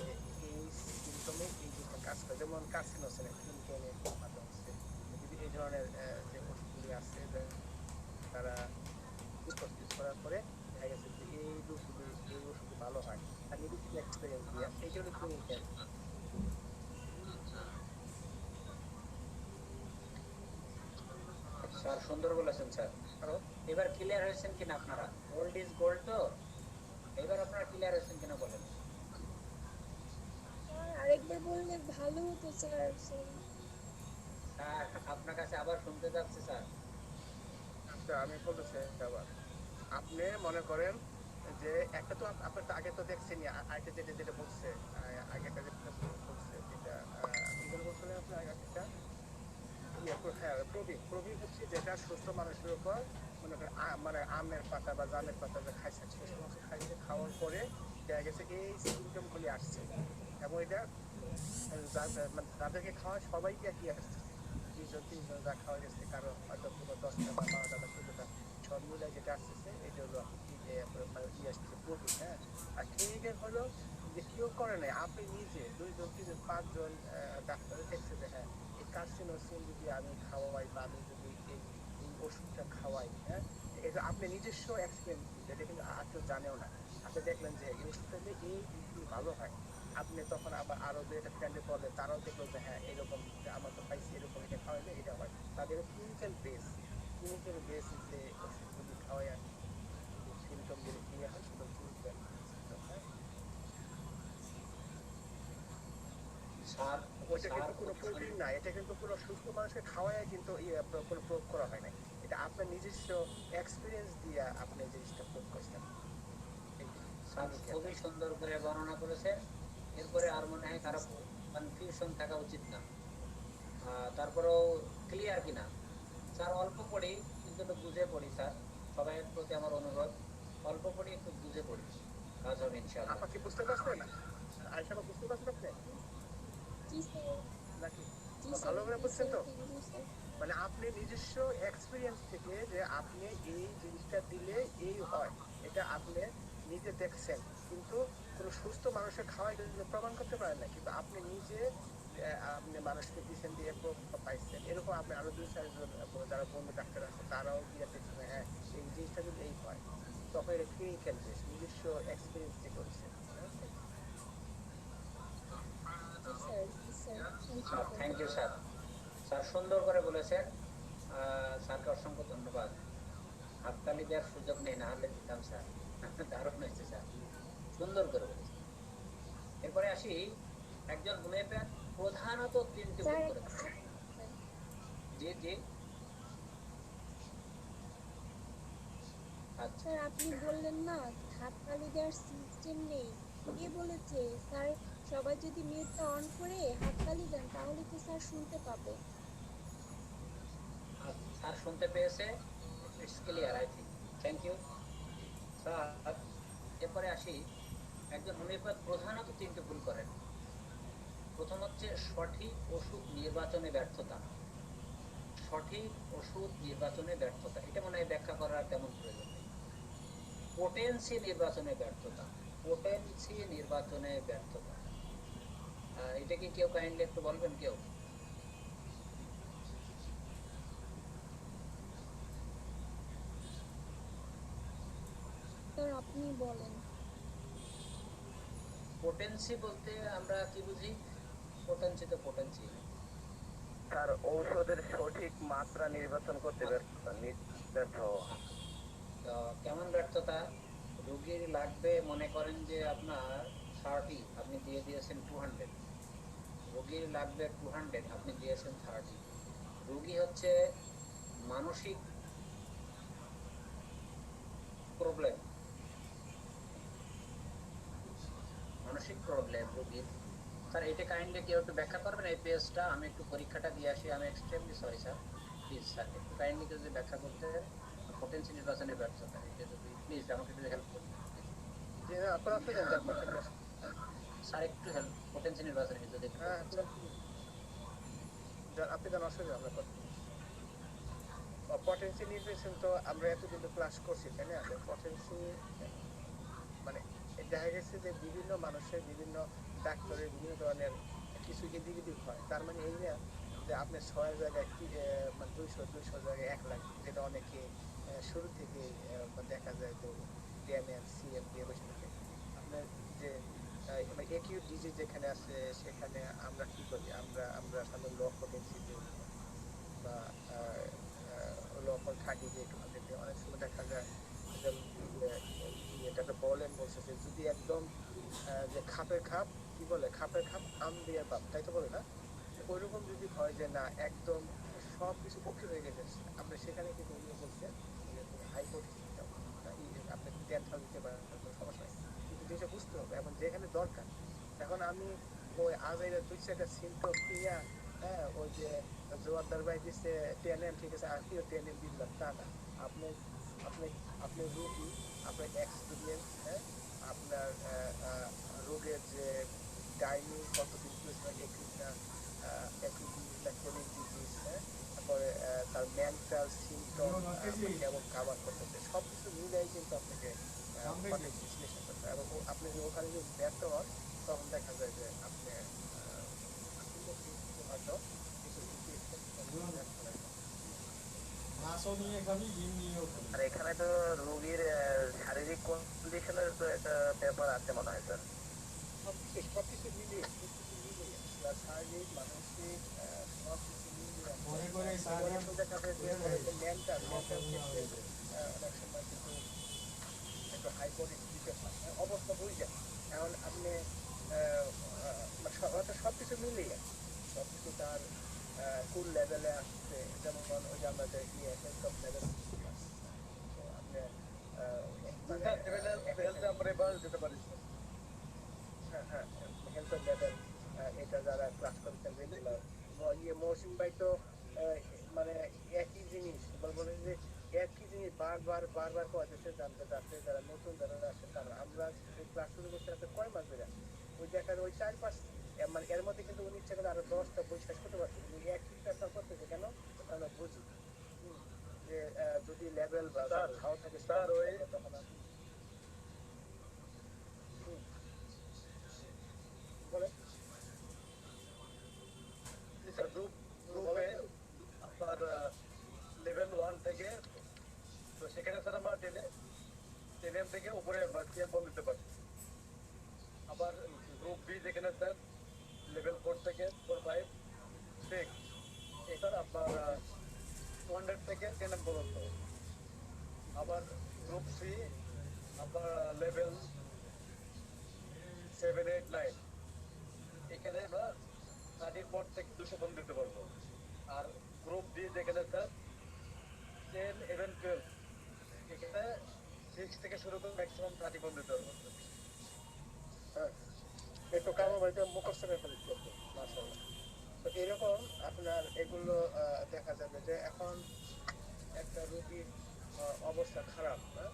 এই সিমটমে এই জিনিসটা কাজ করে, যেমন কার্সিনোসিন ক্লিনিক্যালের মাধ্যমে যদি এই ধরনের যে ওষুধগুলি আছে তারা উপস্থিত করার পরে দেখা গেছে যে এই রোগগুলি এই ওষুধ ভালো হয়, আর মেডিসিন এক্সপিরিয়েন্স দিয়ে এই জন্য ক্লিনিক্যাল। স্যার সুন্দর বলেছেন স্যার। এবার ক্লিয়ার হয়েছেন কিনা আপনারা? গোল্ড ইজ গোল্ড তো, এবার আপনারা ক্লিয়ার হয়েছেন কিনা বলেন। স্যার আরেকবার বললে ভালো হতো স্যার। স্যার আপনার কাছে আবার শুনতে যাচ্ছে স্যার। আচ্ছা আমি বলতেছি আবার, আপনি মনে করেন যে একটা তো আপনার তো আগে তো দেখছেন, আগে যেটা যেটা বলছে, আগে একটা যেটা বলছে যেটা কি যেন বলছিলেন আপনি আগে একটা হ্যাঁ প্রবীণ হচ্ছে যেটা সুস্থ মানুষের উপর মনে করেন মানে আমের পাতা বা জামের পাতা যে খাইছে সে সমস্ত খাইছে, খাওয়ার পরে দেখা গেছে এই সিমটমগুলি আসছে এবং এটা মানে তাদেরকে খাওয়া সবাইকে কি আসছে, 2 জন 3 জন যা খাওয়া গেছে কারো হয়তো পুরো 10টা বা 12টা বা 14টা সব মিলে যেটা আসতেছে এটা হলো মানে কি আসছে প্রবীণ। হ্যাঁ, আর ক্লিনিকের হলো যে কেউ করে নাই, আপনি নিজে 2 জন 3 জন 5 জন ডাক্তারে দেখছে যে হ্যাঁ এই কার্সিনোসিন যদি আমি খাওয়াই বা আমি যদি এই ওষুধটা খাওয়াই, হ্যাঁ এটা আপনি নিজস্ব এক্সপিরিয়েন্স, এটা কিন্তু আর কেউ জানেও না। আপনি দেখলেন যে এই ওষুধটা দিয়ে এই জিনিসগুলো ভালো হয়, আপনি তখন আবার আরো যে এটা ফ্রেন্ডে করলে তারাও দেখলো যে হ্যাঁ এরকম আমরা তো পাইছি এরকম এটা খাওয়াইলে এটা হয়। তাদের ক্লিনিক্যাল বেস যে ওষুধগুলি খাওয়াই সিমটমগুলি ক্লিয়ার হয় সেটা ক্লিনিক্যাল সিমটম। হ্যাঁ, স্যার ওইটা কিন্তু কোনো প্রোটিন না, এটা কিন্তু কোনো সুস্থ মানুষকে খাওয়ায় কিন্তু কোনো প্রয়োগ করা হয় না, এটা আপনার নিজস্ব এক্সপিরিয়েন্স দিয়ে আপনি জিনিসটা প্রয়োগ করছেন। স্যার খুবই সুন্দর করে বর্ণনা করেছেন। এরপরে আর মনে হয় কারো কনফিউশন থাকা উচিত না। তারপরেও ক্লিয়ার কিনা স্যার? অল্প পড়ি কিন্তু একটু বুঝে পড়ি স্যার, সবাইয়ের প্রতি আমার অনুরোধ, অল্প পড়ি একটু বুঝে পড়ি, কাজ হবে ইনশাআল্লাহ। আপনি কি বুঝতে পারছেন? আয়শা বুঝতে পারছেন আপনি জি স্যার। নাকি জি ভালো স্যার। করে জি বুঝছেন স্যার, তো? Thank you sir. মানে আপনি নিজস্ব এক্সপিরিয়েন্স থেকে যে আপনি এই জিনিসটা দিলে এই হয়, এটা আপনি নিজে দেখছেন, কিন্তু কোনো সুস্থ মানুষের খাওয়াই কিন্তু প্রমাণ করতে পারেন না, কিন্তু আপনি নিজে আপনি মানুষকে দিচ্ছেন দিয়ে পাইছেন, এরকম আপনি আরো 2-4 জন যারা বন্ধু ডাক্তার আছে তারাও গিয়ে দেখছেন হ্যাঁ এই জিনিসটা যদি এই হয়, তখন এটা ক্লিনিক্যাল বেস নিজস্ব এক্সপিরিয়েন্স থেকে হচ্ছে। জি sir. G sir, thank you sir. Thank you sir. Sir সুন্দর করে বলেছেন, স্যারকে অসংখ্য ধন্যবাদ। হাততালি দেওয়ার সুযোগ নেই, না হলে দিতাম স্যার। দারুণ হয়েছে স্যার, সুন্দর করে বলেছেন। এরপরে আসি, একজন হোমিওপ্যাথ প্রধানত 3টি ভুল স্যার করে থাকে। জি জি, আচ্ছা স্যার আপনি বললেন না হাততালি দেওয়ার সিস্টেম নেই, কে বলেছে? স্যার সবাই যদি মিউটটা অন করে হাততালি দেন তাহলে তো স্যার শুনতে পাবে। স্যার শুনতে পেয়েছে, it's clear I think. Thank you sir. এরপরে আসি, একজন হোমিওপ্যাথ প্রধানত 3টি ভুল করেন। প্রথম হচ্ছে সঠিক ওষুধ নির্বাচনে ব্যর্থতা। সঠিক ওষুধ নির্বাচনে ব্যর্থতা, এটা মনে হয় ব্যাখ্যা করার তেমন প্রয়োজন নেই। পোটেন্সি নির্বাচনে ব্যর্থতা, পোটেন্সি নির্বাচনে ব্যর্থতা, এটা কি কেউ কাইন্ডলি একটু বলবেন কেউ? স্যার আপনি বলেন। পোটেন্সি বলতে আমরা কি বুঝি? পোটেন্সি তো পোটেন্সি। স্যার ঔষধের সঠিক মাত্রা নির্বাচন করতে ব্যর্থ হওয়া। তো কেমন ব্যর্থতা? রোগীর লাগবে, মনে করেন যে আপনার 30, আপনি দিয়ে দিয়েছেন 200। রোগীর লাগবে 200, আপনি দিয়েছেন 30। রোগী হচ্ছে মানসিক প্রবলেম, মানসিক প্রবলেম রোগীর। স্যার এটা কাইন্ডলি কেউ একটু ব্যাখ্যা করবেন এই পেজটা? আমি একটু পরীক্ষাটা দিয়ে আসি, আমি extremely sorry sir. Please sir একটু কাইন্ডলি যদি ব্যাখ্যা করতে, পোটেন্সি নির্বাচনের ব্যর্থতা, এটা যদি প্লিজ আমাকে একটু হেল্প করবেন যে আপনারা আসলে স্যার, একটু হেল্প, পোটেন্সি নির্বাচনে যদি একটু হ্যাঁ বলতেন। আপনি জান অসুবিধা আমরা করতে পটেন্সি নির্বাচন তো আমরা এতদিন ক্লাস করছি তাই না? পটেন্সি মানে দেখা গেছে যে বিভিন্ন মানুষের বিভিন্ন ডাক্তারের বিভিন্ন ধরনের কিছু ইন্ডিভিজুয়াল হয়, তার মানে এই না যে আপনি 6 জায়গায় মানে 200 জায়গায় 1 লাখ, যেটা অনেকে শুরু থেকে দেখা যায় যে ডিএমএম সিএম দিয়ে বসে থাকে। আপনার যে একিউট ডিজিজ যেখানে আছে সেখানে আমরা কি করি, আমরা সাধারণত লো পটেন্সি দিই বা লো 30 দিয়ে একটু অনেক সময় দেখা খাপের খাপ কি বলে, খাপের খাপ আম দিয়ে বাপ, তাই তো বলে না? ওইরকম যদি হয় যে না একদম সব কিছু ওকে হয়ে গেছে, আপনি সেখানে কিন্তু উনি বলছে হাইকোর্ট আপনি 10,000 দিতে পারেন, কোনো সমস্যা নেই, কিন্তু জিনিসটা বুঝতে হবে এবং যেখানে দরকার। এখন আমি ওই আজাইরা দুই চারটা সিমটম নিয়ে, হ্যাঁ, ওই যে জোয়ারদার ভাই দিচ্ছে 10M, ঠিক আছে আমিও 10M দিলাম, তা না। আপনি আপনি আপনি রুগী, আপনার এক্সপিরিয়েন্স, হ্যাঁ, আপনার রোগের যে গাইনি কতদিন ক্রনিক ডিজিজ, হ্যাঁ, তারপরে তার মেন্টাল সিমটম কেমন কাভার করতেছে, সব কিছু মিলাই কিন্তু আপনাকে সঠিক বিশ্লেষণ করতে হবে। এবং আপনি যে ওখানে যদি ব্যর্থ হন, তখন দেখা যায় যে আপনি হয়তো কিছু আর এখানে তো রোগীর শারীরিক কন্ডিশনের তো একটা ব্যাপার আছে মনে হয় স্যার। সবকিছু মিলিয়ে শারীরিক মানসিক সবকিছু মিলিয়ে দেখা যায় যে মেন্টাল ক্ষেত্রে অনেক সময় কিন্তু একটু হাইপোরিক দিতে হয়, অবস্থা বুঝে যায়। এখন আপনি সবকিছু মিলিয়ে সবকিছু তার কোন লেভেলে আসছে, যেমন ওই যে আমাদের হেলথ অফ লেভেল আপনি হ্যাঁ হ্যাঁ হেলথ অফ লেভেল, এটা যারা ক্লাস করতেন রেগুলার, মৌসুম ভাই তো মানে একই জিনিস বলেন যে একই জিনিস বারবার বারবার করাতেছে, জানতে চাচ্ছে যারা নতুন যারা আসে তারা। আমরা ক্লাস শুরু করতে আসতে কয় মাস ধরে, ওই দেখার ওই 4-5, মানে এর মধ্যে কিন্তু উনি ইচ্ছে করে আরো 10টা বই শেষ করতে পারছে, উনি একই পেপার করতেছে কেন আমরা বুঝি। যে যদি লেভেল বা খাওয়া থাকে তখন বলে আপনার লেভেল 1 থেকে, তো সেখানে স্যার আমরা 10M থেকে উপরে বল দিতে পারি। আবার গ্রুপ বি যেখানে স্যার লেভেল 4 থেকে 4, 5, 6, এটার আপনার 200 থেকে 10M পর্যন্ত। আবার গ্রুপ সি আপনার লেভেল 7, 8, 9, এখানে আমরা 34 থেকে 200 পর্যন্ত দিতে পারবো। আর গ্রুপ ডি যেখানে স্যার 10, 11, 12, এখানে 6 থেকে শুরু করে ম্যাক্সিমাম 30 পর্যন্ত দিতে পারবো। হ্যাঁ একটু কামো ভাইটা মুখস্থ করে ফেলতে হবে মাশাআল্লাহ। তো এরকম আপনার এগুলো দেখা যাবে যে এখন একটা রোগীর অবস্থা খারাপ, হ্যাঁ,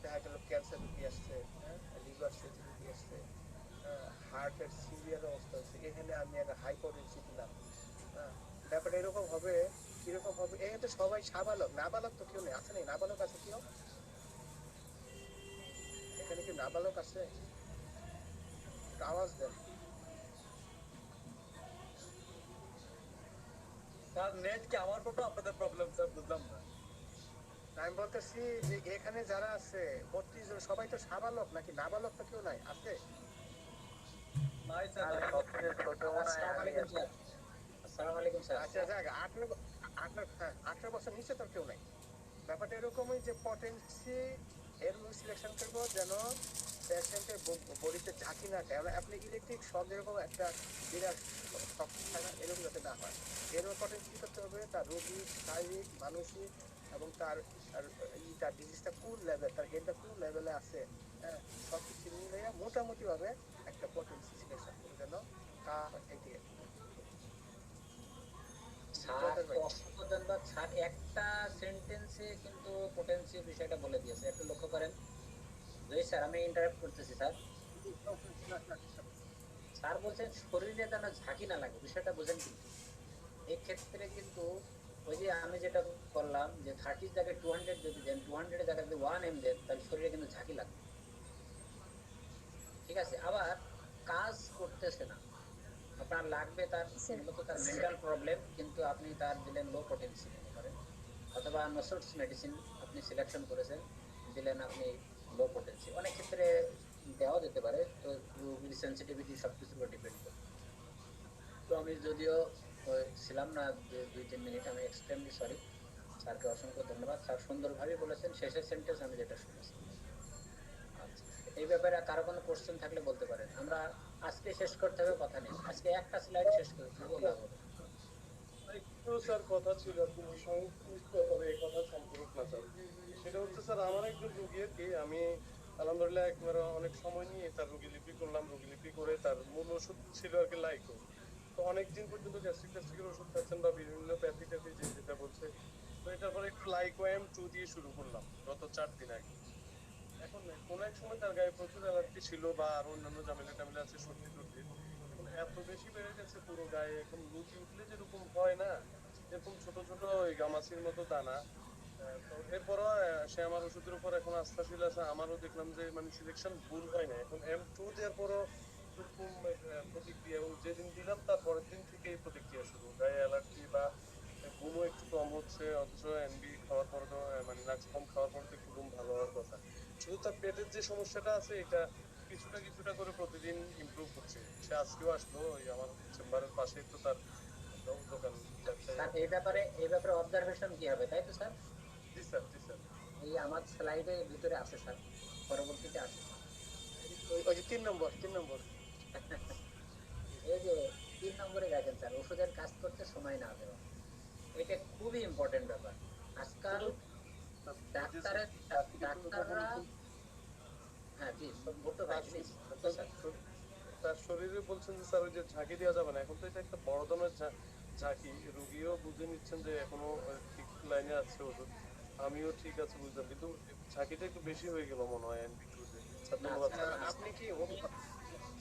দেখা গেল ক্যান্সার রোগী আসছে, হ্যাঁ, লিভার সেটি রোগী আসছে, হার্টের সিভিয়ার অবস্থা হচ্ছে, এখানে আমি একটা হাইপোটেনসি দিলাম, হ্যাঁ, ব্যাপারটা এরকম হবে। কিরকম হবে, এখানে তো সবাই সাবালক, নাবালক তো কেউ নেই, আছে নেই নাবালক আছে কেউ এখানে, কি নাবালক আছে? আওয়াজ দেন। স্যার নেট কি আমার প্রবলেম আপনাদের প্রবলেম স্যার, বুঝলাম না। আমি বলতেছি যে এখানে যারা আছে 32 জন সবাই তো সাবালক, নাকি নাবালক তো কেউ নাই, আছে? নাই স্যার, সবচেয়ে ছোট মনে হয় আমি আছি। আসসালামু আলাইকুম স্যার। আচ্ছা যাক 18 বছর নিচে তো কেউ নাই। ব্যাপারটা এরকমই যে পটেন্সি এরকম সিলেকশন করবো যেন পেশেন্টের বডিতে ঝাঁকি না খায়। আপনি ইলেকট্রিক শক যেরকম একটা বিরাট শক্তি থাকে না, এরকম যাতে না হয়, এরকম পটেন্সি করতে হবে তার রোগীর শারীরিক মানসিক এবং তার তার ডিজিজটা কোন লেভেল, তার হেলথটা কোন লেভেলে আছে, হ্যাঁ, সব কিছু মিলে মোটামুটি ভাবে একটা পটেন্সি সিলেকশন করবো যেন তার এটি অসংখ্য ধন্যবাদ স্যার। একটা সেন্টেন্সে কিন্তু পোটেনশিয়াল বিষয়টা বলে দিয়েছে, একটু লক্ষ্য করেন। জি স্যার, আমি ইন্টারাপ্ট করতেছি স্যার। স্যার বলছেন শরীরে যেন ঝাঁকি না লাগে, বিষয়টা বুঝেন কিন্তু এই ক্ষেত্রে কিন্তু ওই যে আমি যেটা করলাম যে 30 জায়গায় 200 যদি দেন, 200 জায়গায় যদি 1M দেন, তাহলে শরীরে কিন্তু ঝাঁকি লাগবে। ঠিক আছে, আবার কাজ করতেছে না, আপনার লাগবে তার মূলত তার মেন্টাল প্রবলেম, কিন্তু আপনি তার দিলেন লো পটেন্সি মনে করেন, অথবা নসোটস মেডিসিন আপনি সিলেকশন করেছেন, দিলেন আপনি লো পটেন্সি। অনেক ক্ষেত্রে দেওয়া যেতে পারে, তো রোগীর সেন্সিটিভিটি সব কিছুর উপর ডিপেন্ড করে। তো আমি যদিও ছিলাম না 2-3 মিনিট, আমি এক্সট্রিমলি সরি। স্যারকে অসংখ্য ধন্যবাদ, স্যার সুন্দরভাবে বলেছেন, শেষের সেন্টেন্স আমি যেটা শুনেছি। আচ্ছা, এই ব্যাপারে কারো কোনো কোশ্চেন থাকলে বলতে পারেন। আমরা আজকে শেষ করতে হবে, কথা নেই, আজকে একটা স্লাইড শেষ করে দেবো, লাভ হবে। একটু স্যার কথা ছিল তুমি সংশ্লিষ্ট তবে এই কথা সম্পূর্ণ না স্যার। সেটা হচ্ছে স্যার আমার একজন রোগী আর কি, আমি আলহামদুলিল্লাহ একবার অনেক সময় নিয়ে তার রোগীলিপি করলাম, রোগীলিপি করে তার মূল ওষুধ ছিল আর কি লাইকো। তো অনেক দিন পর্যন্ত গ্যাস্ট্রিক ট্যাস্ট্রিকের ওষুধ খাচ্ছেন বা বিভিন্ন প্যাথি ট্যাথি যেটা বলছে, তো এটার পরে একটু লাইকো M2 দিয়ে শুরু করলাম গত 4 দিন আগে। এখন কোনো এক সময় তার গায়ে প্রচুর অ্যালার্জি ছিল বা আর অন্যান্য ঝামেলা টামেলা আছে, সর্দি টর্দি এখন এত বেশি বেড়ে গেছে পুরো গায়ে, এখন লুচি উঠলে যেরকম হয় না এরকম ছোট ছোট ওই গামাচির মতো দানা। তো এরপরও সে আমার ওষুধের উপর এখন আস্থাশীল আছে। আমারও দেখলাম যে মানে সিলেকশন ভুল হয় না, এখন M2 দেওয়ার পরও এরকম প্রতিক্রিয়া, এবং যেদিন দিলাম তার পরের দিন থেকেই প্রতিক্রিয়া শুরু, গায়ে অ্যালার্জি বা ঘুমও একটু কম হচ্ছে, অথচ এনবি খাওয়ার পর তো মানে নাক্সিকাম খাওয়ার পর তো একটু ঘুম ভালো হওয়ার কথা। শুধু তার পেটের যে সমস্যাটা আছে এটা কিছুটা কিছুটা করে প্রতিদিন ইমপ্রুভ হচ্ছে। সে আজকেও আসলো, ওই আমার চেম্বারের পাশেই তো তার দোকান, ব্যবসায়ী। স্যার এই ব্যাপারে অবজারভেশন কি হবে, তাই তো স্যার? জি স্যার, জি স্যার। এই আমার স্লাইডে ভিতরে আছে স্যার, পরবর্তীতে আছে। ওই যে 3 নম্বর এই যে 3 নম্বরে দেখেন স্যার, ওষুধের কাজ করতে সময় না দেওয়া, এটা খুবই ইম্পর্টেন্ট ব্যাপার। আজকাল ডাক্তাররা, হ্যাঁ জি বলতে ভাই প্লিজ। তার শরীরে বলছেন যে স্যার ওই যে ঝাঁকি দেওয়া যাবে না, এখন তো এটা একটা বড় ধরনের ঝাঁকি। রুগীও বুঝে নিচ্ছেন যে এখনো ঠিক লাইনে আছে ওষুধ, আমিও ঠিক আছে বুঝলাম, কিন্তু ঝাঁকিটা একটু বেশি হয়ে গেল মনে হয় এনবি2-তে। স্যার ধন্যবাদ স্যার। আপনি কি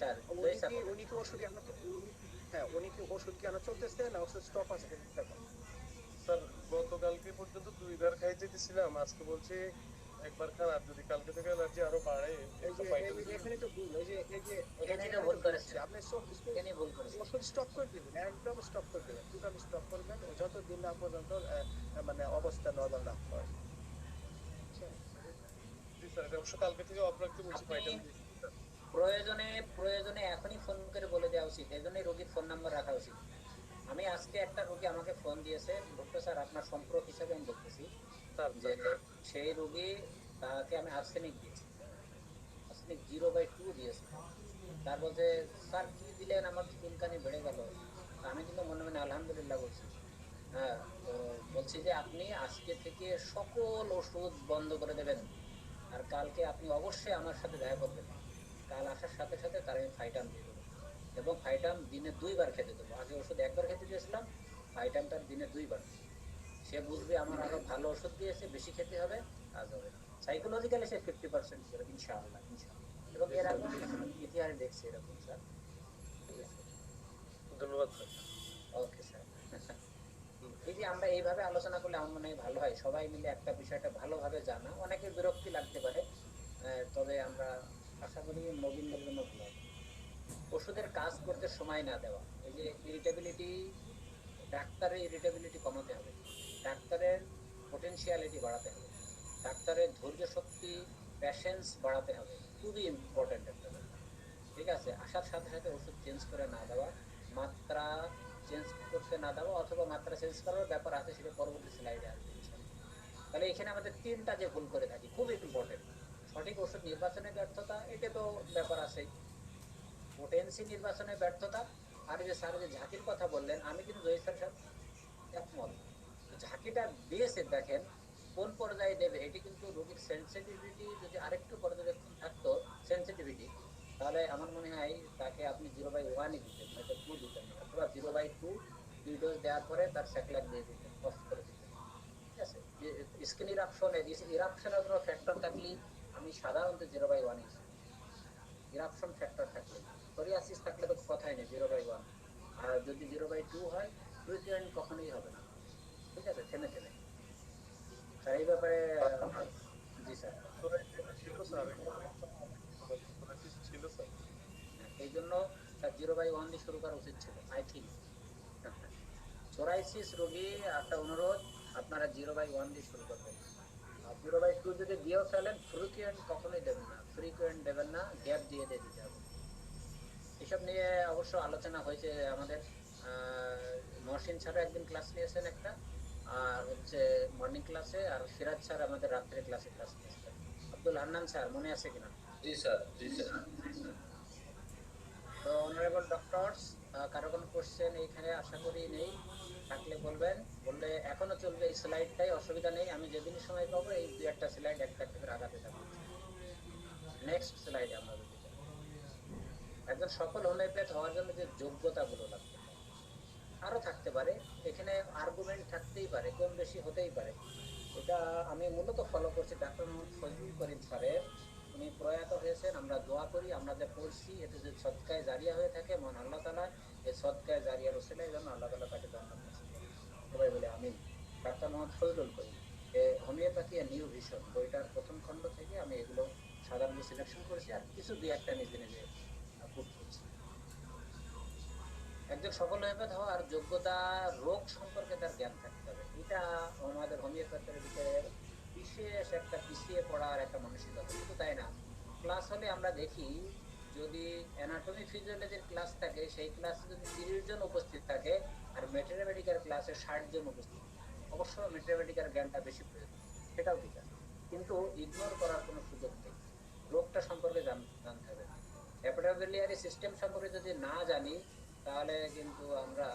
স্যার উনি কি ওষুধ আনা, হ্যাঁ উনি কি ওষুধ কি আনা চলতেছে না ওষুধ স্টপ আছে? স্যার গতকালকে পর্যন্ত 2বার খাই যেতেছিলাম, আজকে বলছি একবার খান, আর যদি কালকে থেকে অ্যালার্জি আরো বাড়ে এখানে তো ভুল, এখানে তো ভুল করেছে, আপনি এখানে ভুল করেছে। ওষুধ স্টপ করে দিবেন, একদম স্টপ করে দিবেন, টোটালি স্টপ করবেন যতদিন না পর্যন্ত মানে অবস্থা নর্মাল না হয়। জি স্যার, এটা অবশ্য কালকে থেকে অফ রাখতে বলছি ভাইটাল। প্রয়োজনে এখনই ফোন করে বলে দেওয়া উচিত, এজন্যই রোগীর ফোন নাম্বার রাখা উচিত। আমি আজকে একটা রোগী আমাকে ফোন দিয়েছে, ডক্টর স্যার আপনার সম্পর্ক হিসাবে আমি বলতেছি যে সেই রোগী, তাকে আমি আর্সেনিক দিয়েছি, আর্সেনিক 0/2 দিয়েছি। তার বলছে স্যার কি দিলেন, আমার চুলকানি বেড়ে গেল। আমি কিন্তু মনে মনে আলহামদুলিল্লাহ বলছি। হ্যাঁ, তো বলছি যে আপনি আজকে থেকে সকল ওষুধ বন্ধ করে দেবেন, আর কালকে আপনি অবশ্যই আমার সাথে দেখা করবেন। কাল আসার সাথে সাথে তার আমি ফাইটাম দিয়ে দেবো, এবং ফাইটাম দিনে 2বার খেতে দেবো। আগে ওষুধ 1বার খেতে দিয়েছিলাম, ফাইটাম তার দিনে 2বার। সে বুঝবে আমার আরো ভালো ওষুধ দিয়েছে, বেশি খেতে হবে, কাজ হবে। সাইকোলজিক্যালি সে 50% ছিল, ইনশাআল্লাহ ইনশাআল্লাহ। এবং এরকম ইতিহাসে দেখছি এরকম স্যার। ধন্যবাদ স্যার। Okay sir. এই যে আমরা এইভাবে আলোচনা করলে আমার মনে হয় ভালো হয়, সবাই মিলে একটা বিষয়টা ভালোভাবে জানা। অনেকে বিরক্তি লাগতে পারে, তবে আমরা আশা করি নবীনদের জন্য ভালো হবে। ওষুধের কাজ করতে সময় না দেওয়া, এই যে ইরিটেবিলিটি, ডাক্তারের ইরিটেবিলিটি কমাতে হবে, ডাক্তারের পোটেনশিয়ালিটি বাড়াতে হবে, ডাক্তারের ধৈর্য শক্তি, প্যাশেন্স বাড়াতে হবে, খুবই ইম্পর্টেন্ট একটা ব্যাপার। ঠিক আছে, আসার সাথে সাথে ওষুধ চেঞ্জ করে না দেওয়া, মাত্রা চেঞ্জ করতে না দেওয়া, অথবা মাত্রা চেঞ্জ করার ব্যাপার আছে, সেটা পরবর্তী স্লাইডে আসবে। তাহলে এখানে আমাদের 3টা যে ভুল করে থাকি, খুবই ইম্পর্টেন্ট। সঠিক ওষুধ নির্বাচনে ব্যর্থতা, এটা তো ব্যাপার আছে, পোটেন্সি নির্বাচনে ব্যর্থতা। আর যে স্যার যে ঝাঁকির কথা বললেন, আমি কিন্তু জয়ী স্যার সাথে একমত। ঝাঁকিটা দিয়েছে, দেখেন কোন পর্যায়ে দেবে, এটি কিন্তু রোগীর সেন্সিটিভিটি যদি আরেকটু পর্যবেক্ষণ থাকতো, সেন্সিটিভিটি, তাহলে আমার মনে হয় তাকে আপনি 0/1 দিতেন, হয়তো 2 দিতেন, অথবা 0/2 2 ডোজ দেওয়ার পরে তার স্যাক্লাইন দিয়ে দিতেন, অফ করে দিতেন। ঠিক আছে, স্কিন ইরাপশনের কোনো ফ্যাক্টর থাকলে আমি সাধারণত 0/1 ইউজ করি। ইরাপশন ফ্যাক্টর থাকলে, সোরিয়াসিস থাকলে তো কথাই নেই, 0/1। আর যদি 0/2 হয়, ফ্রিকুয়েন্ট কখনোই হবে না। ঠিক আছে, থেমে থেমে স্যার এই ব্যাপারে। জি স্যার, ছিল স্যার, ছিল স্যার। এই জন্য স্যার 0/1 দিয়ে শুরু করা উচিত ছিল, আই থিঙ্ক। সোরাইসিস রোগী একটা অনুরোধ, আপনারা 0/1 দিয়ে শুরু করবেন। 0/2 যদি দিয়েও ফেলেন, ফ্রিকুয়েন্ট কখনোই দেবেন না, ফ্রিকুয়েন্ট দেবেন না, গ্যাপ দিয়ে দিতে হবে। এসব নিয়ে অবশ্য আলোচনা হয়েছে আমাদের, মহসিন স্যারও একদিন ক্লাস নিয়েছেন একটা, আর হচ্ছে মর্নিং ক্লাসে, আর সিরাজ স্যার আমাদের রাত্রে ক্লাস নিয়েছিলেন। আব্দুল হান্নান স্যার মনে আছে কিনা? জি স্যার, জি স্যার। তো অনারেবল ডক্টরস, কারো কোনো কোশ্চেন এইখানে আশা করি নেই, থাকলে বলবেন, বললে এখনো চলবে এই স্লাইডটাই, অসুবিধা নেই। আমি যেদিনই সময় পাবো এই দুই একটা স্লাইড একটা একটা করে আগাতে থাকবো। নেক্সট স্লাইডে আমরা যদি যাই, একজন সফল হোমিওপ্যাথ হওয়ার জন্য যে যোগ্যতাগুলো লাগবে আরো থাকতে পারে, এখানে আর্গুমেন্ট থাকতেই পারে, কম বেশি হতেই পারে। এটা আমি মূলত ফলো করছি ডাক্তার মোহাম্মদ ফজলুল করিম স্যারের। উনি প্রয়াত হয়েছেন, আমরা দোয়া করি, আমরা যা পড়ছি এতে যে সদকায়ে জারিয়া হয়ে থাকে, মহান আল্লাহ তাআলা এই সদকায়ে জারিয়ার ওসিলায় যেন আল্লাহ তাআলা তাকে জান্নাত নসিব করেন। সবাই বলে আমিন। Doctor Mohammad Fazlul Karim, homeopathy a new vision বইটার প্রথম খণ্ড থেকে আমি এগুলো সাধারণত সিলেকশন করেছি, আর কিছু দুই একটা নিজে নিজে পুট করছি। একজন সফল হোমিওপ্যাথ হওয়ার যোগ্যতা, রোগ সম্পর্কে তার জ্ঞান থাকতে হবে। এটা আমাদের হোমিওপ্যাথের ভিতরে বিশেষ একটা পিছিয়ে পড়ার একটা মানসিকতা। কিন্তু তাই না, ক্লাস হলে আমরা দেখি যদি অ্যানাটমি ফিজিওলজির ক্লাস থাকে, সেই ক্লাসে যদি 30 জন উপস্থিত থাকে আর ম্যাথমেটিক্যাল ক্লাসে 60 জন উপস্থিত, অবশ্য ম্যাথমেটিক্যাল জ্ঞানটা বেশি প্রয়োজন, সেটাও ঠিক আছে, কিন্তু ইগনোর করার কোনো সুযোগ নেই। রোগটা সম্পর্কে জানতে হবে। হেপাটোবিলিয়ারি সিস্টেম সম্পর্কে যদি না জানি, তাহলে কিন্তু আমরা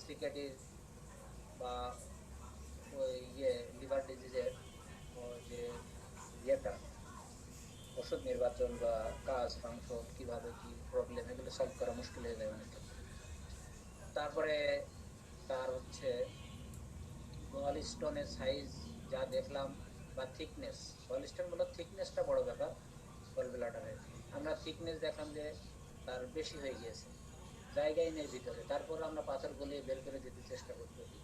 সিকেটিস বা ওই লিভার ডিজিজের যে ইয়েটা, ওষুধ নির্বাচন বা কাজ ফাংশন কিভাবে কি প্রবলেম, এগুলো সলভ করা মুশকিল হয়ে যায় অনেক ক্ষেত্রে। তারপরে তার হচ্ছে গল স্টোনের সাইজ যা দেখলাম বা থিকনেস, গল স্টোন বলো থিকনেসটা বড় ব্যাপার। গল ব্লাডারে আমরা থিকনেস দেখলাম যে তার বেশি হয়ে গিয়েছে, জায়গায় নেই ভিতরে, তারপর আমরা পাথর গলিয়ে বের করে দিতে চেষ্টা করতেছি।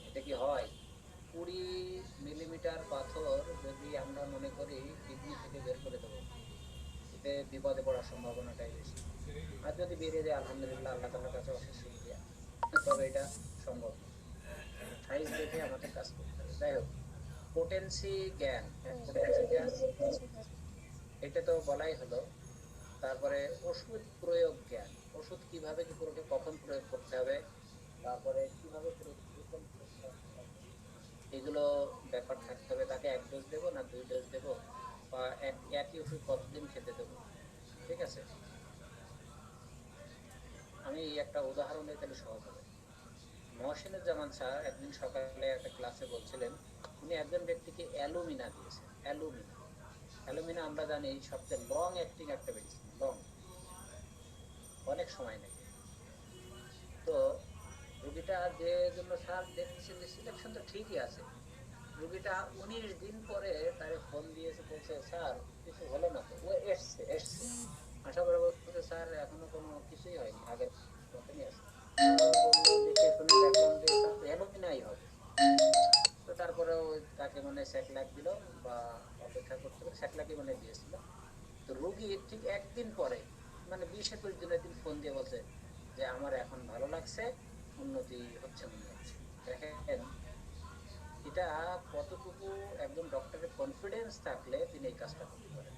এটা কি হয়? 20 মিলিমিটার পাথর যদি আমরা মনে করি কিডনি থেকে বের করে দেবো, এতে বিপদে পড়ার সম্ভাবনাটাই বেশি। আর যদি বেরিয়ে যায় আলহামদুলিল্লাহ, আল্লাহ তাআলার কাছে অশেষ শুকরিয়া, তবে এটা সম্ভব। সাইজ দেখে আমাদের কাজ করতে হবে। যাই হোক, পোটেন্সি জ্ঞান, পোটেন্সি জ্ঞান এটা তো বলাই হলো। তারপরে ওষুধ প্রয়োগ জ্ঞান, ওষুধ কিভাবে কি করে কখন প্রয়োগ করতে হবে, তারপরে কিভাবে এগুলো ব্যাপার থাকতে হবে। তাকে 1 ডোজ দেবো না 2 ডোজ দেবো, বা একই ওষুধ কতদিন খেতে দেবো, ঠিক আছে। আমি একটা উদাহরণ দিই তাহলে সহজ হবে। মহসিনুজ্জামান স্যার একদিন সকালে একটা ক্লাসে বলছিলেন, উনি একজন ব্যক্তিকে অ্যালুমিনা দিয়েছেন। অ্যালুমিনা আমরা জানি সবচেয়ে লং অ্যাক্টিং একটা মেডিসিন, লং, অনেক সময় নেই। তো রোগীটা যে জন্য স্যার দেখছেন যে সিলেকশন তো ঠিকই আছে, রোগীটা 19 দিন পরে তারে ফোন দিয়েছে, বলছে স্যার কিছু হলো না তো। ও এসছে আশা করে বলছে স্যার এখনো কোনো কিছুই হয়নি, আগের মতনই আছে। দেখে শুনে দেখলাম যে তার তো অ্যালুমিনাই হবে। তো তারপরে তাকে মানে স্যাকলাক দিল বা অপেক্ষা করতে হবে, স্যাকলাকই মানে দিয়েছিল। তো রোগী ঠিক একদিন পরে মানে 20-21 দিনের দিন ফোন দিয়ে বলছে যে আমার এখন ভালো লাগছে, উন্নতি হচ্ছে মনে হচ্ছে। দেখেন এটা কতটুকু একজন ডক্টরের কনফিডেন্স থাকলে তিনি এই কাজটা করতে পারেন,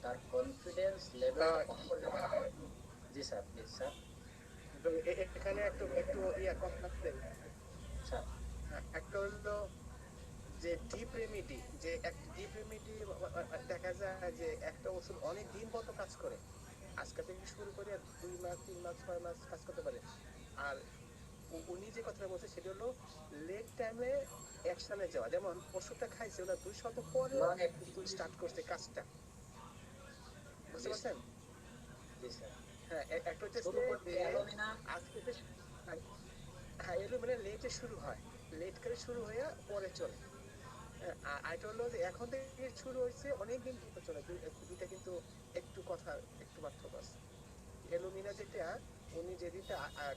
তার confidence level. G sir, please sir. এখানে একটু একটু কথা আছে স্যার একটা হলো যে ডিপ রেমিডি, যে একটা ডিপ রেমিডি দেখা যায় যে একটা ওষুধ অনেক দিন মতো কাজ করে, আজকে থেকে শুরু করে 2 মাস 3 মাস 6 মাস কাজ করতে পারে। আর উনি যে কথাটা বলছে সেটা হলো লেট টাইমে অ্যাকশনে যাওয়া, যেমন ওষুধটা খাইছে ওরা 2 সপ্তাহ পরে কিন্তু স্টার্ট করছে কাজটা, বুঝতে পারছেন? হ্যাঁ, একটা হচ্ছে আজকে হ্যাঁ এগুলো মানে লেটে শুরু হয়, লেট করে শুরু হয়ে পরে চলে। আরেকটা হলো যে এখন থেকে শুরু হয়েছে অনেকদিন কিন্তু চলে, দুইটা কিন্তু একটু কথা একটু পার্থক্য আছে। অ্যালুমিনা যেটা উনি যেদিনটা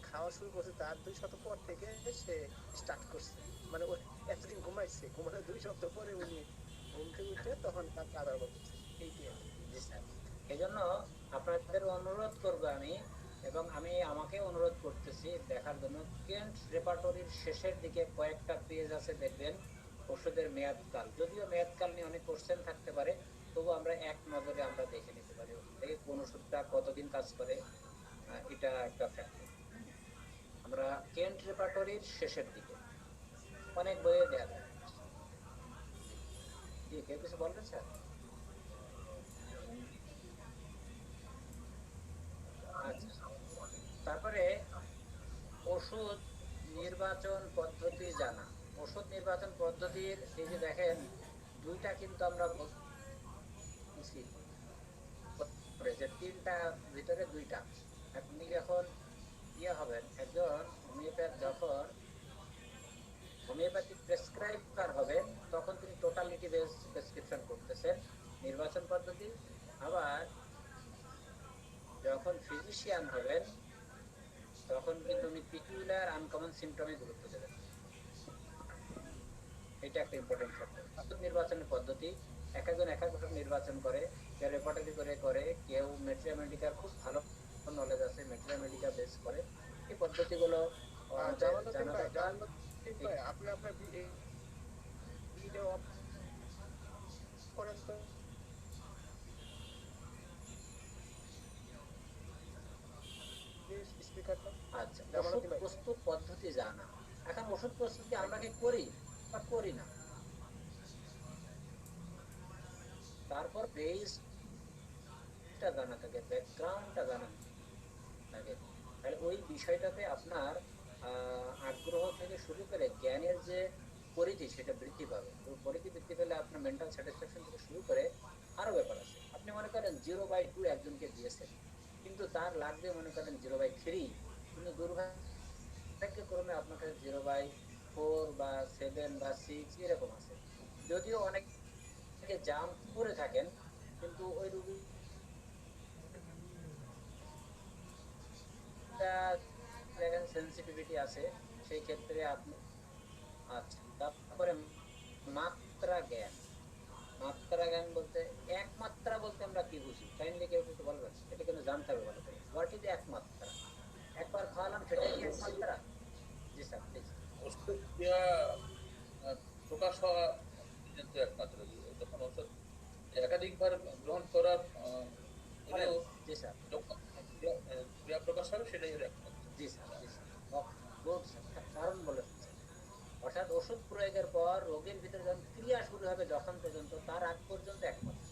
খাওয়া শুরু করছে তার 2 সপ্তাহ পর থেকে সে স্টার্ট করছে, মানে ও এতদিন ঘুমাইছে, ঘুমানোর 2 সপ্তাহ পরে উনি ঘুম থেকে উঠে তখন তার কাজ আরম্ভ করছে। এইটাই জি স্যার, এই জন্য আপনাদের অনুরোধ করবো আমি, এবং আমি আমাকে অনুরোধ করতেছি দেখার জন্য, কেন্ট রেপার্টরির শেষের দিকে কয়েকটা পেজ আছে, দেখবেন ওষুধের মেয়াদকাল। যদিও মেয়াদকাল নিয়ে অনেক কোশ্চেন থাকতে পারে, তবু আমরা এক নজরে আমরা দেখে নিতে পারি ওষুধ থেকে কোন ওষুধটা কতদিন কাজ করে, এটা একটা ফ্যাক্টর। আমরা আমরা কেন্ট রেপার্টরির শেষের দিকে অনেক বইয়ে দেয়া থাকে। জি, কেউ কিছু বলবেন স্যার? আচ্ছা, তারপরে ওষুধ নির্বাচন পদ্ধতি জানা। ওষুধ নির্বাচন পদ্ধতির এই যে দেখেন দুইটা কিন্তু আমরা বলছি যে তিনটা ভিতরে দুইটা। আপনি যখন ইয়ে হবেন একজন হোমিওপ্যাথ, যখন হোমিওপ্যাথিক প্রেসক্রাইবার হবেন তখন তিনি টোটালিটি বেস প্রেসক্রিপশন করতেছেন নির্বাচন পদ্ধতি। আবার যখন ফিজিশিয়ান হবেন তখন কিন্তু উনি পিকুলার আনকমন সিমটমে গুরুত্ব দেবেন। এটা একটা ইম্পর্টেন্ট ফ্যাক্টর। ওষুধ নির্বাচনের পদ্ধতি এক একজন এক এক ওষুধ নির্বাচন করে, কেউ রেপার্টরি করে, কেউ মেট্রিয়ামেডিকার খুব ভালো নলেজ আছে, মেট্রিয়ামেডিকা বেস করে। এই পদ্ধতিগুলো জানা দরকার। আপনি আপনার ভিডিও অফ করেন তো। স্পিকারটা। আচ্ছা, ওষুধ প্রস্তুত পদ্ধতি জানা। এখন ওষুধ প্রস্তুত কি আমরা কি করি বা করি না? তারপর বেসটা জানা থাকে, ব্যাকগ্রাউন্ডটা জানা থাকে। তাহলে ওই বিষয়টাতে আপনার আগ্রহ থেকে শুরু করে জ্ঞানের যে পরিধি সেটা বৃদ্ধি পাবে। ওই পরিধি বৃদ্ধি পেলে আপনার মেন্টাল স্যাটিসফ্যাকশন থেকে শুরু করে আরো ব্যাপার আছে। আপনি মনে করেন 0/2 একজনকে দিয়েছেন, কিন্তু তার লাগবে মনে করেন 0/3, কিন্তু দুর্ভাগ্যক্রমে আপনার কাছে 0/4 বা 7 বা 6 এরকম আছে। যদিও অনেকে জাম্প করে থাকেন, কিন্তু ওই রুগী দেখেন সেন্সিটিভিটি আছে, সেই ক্ষেত্রে আপনি। আচ্ছা, তারপরে মাত্রা জ্ঞান। মাত্রা জ্ঞান বলতে একমাত্রা বলতে আমরা কি বুঝি? কাইন্ডলি কেউ কিছু বলবেন? এটা কিন্তু জানতে হবে ভালো করে। What is একমাত্রা? একবার খাওয়ালাম সেটাই কি একমাত্রা? জি স্যার প্লিজ। ওষুধ দেওয়া প্রকাশ হওয়া কিন্তু একমাত্র। যখন ওষুধ একাধিকবার গ্রহণ করার পরেও জি স্যার। যখন ক্রিয়া প্রকাশ হবে সেটাই হলো একমাত্র। জি স্যার, জি স্যার, গুড স্যার, কারণ বলেছেন। অর্থাৎ ওষুধ প্রয়োগের পর রোগীর ভিতরে যখন ক্রিয়া শুরু হবে যখন পর্যন্ত, তার আগ পর্যন্ত একমাত্র।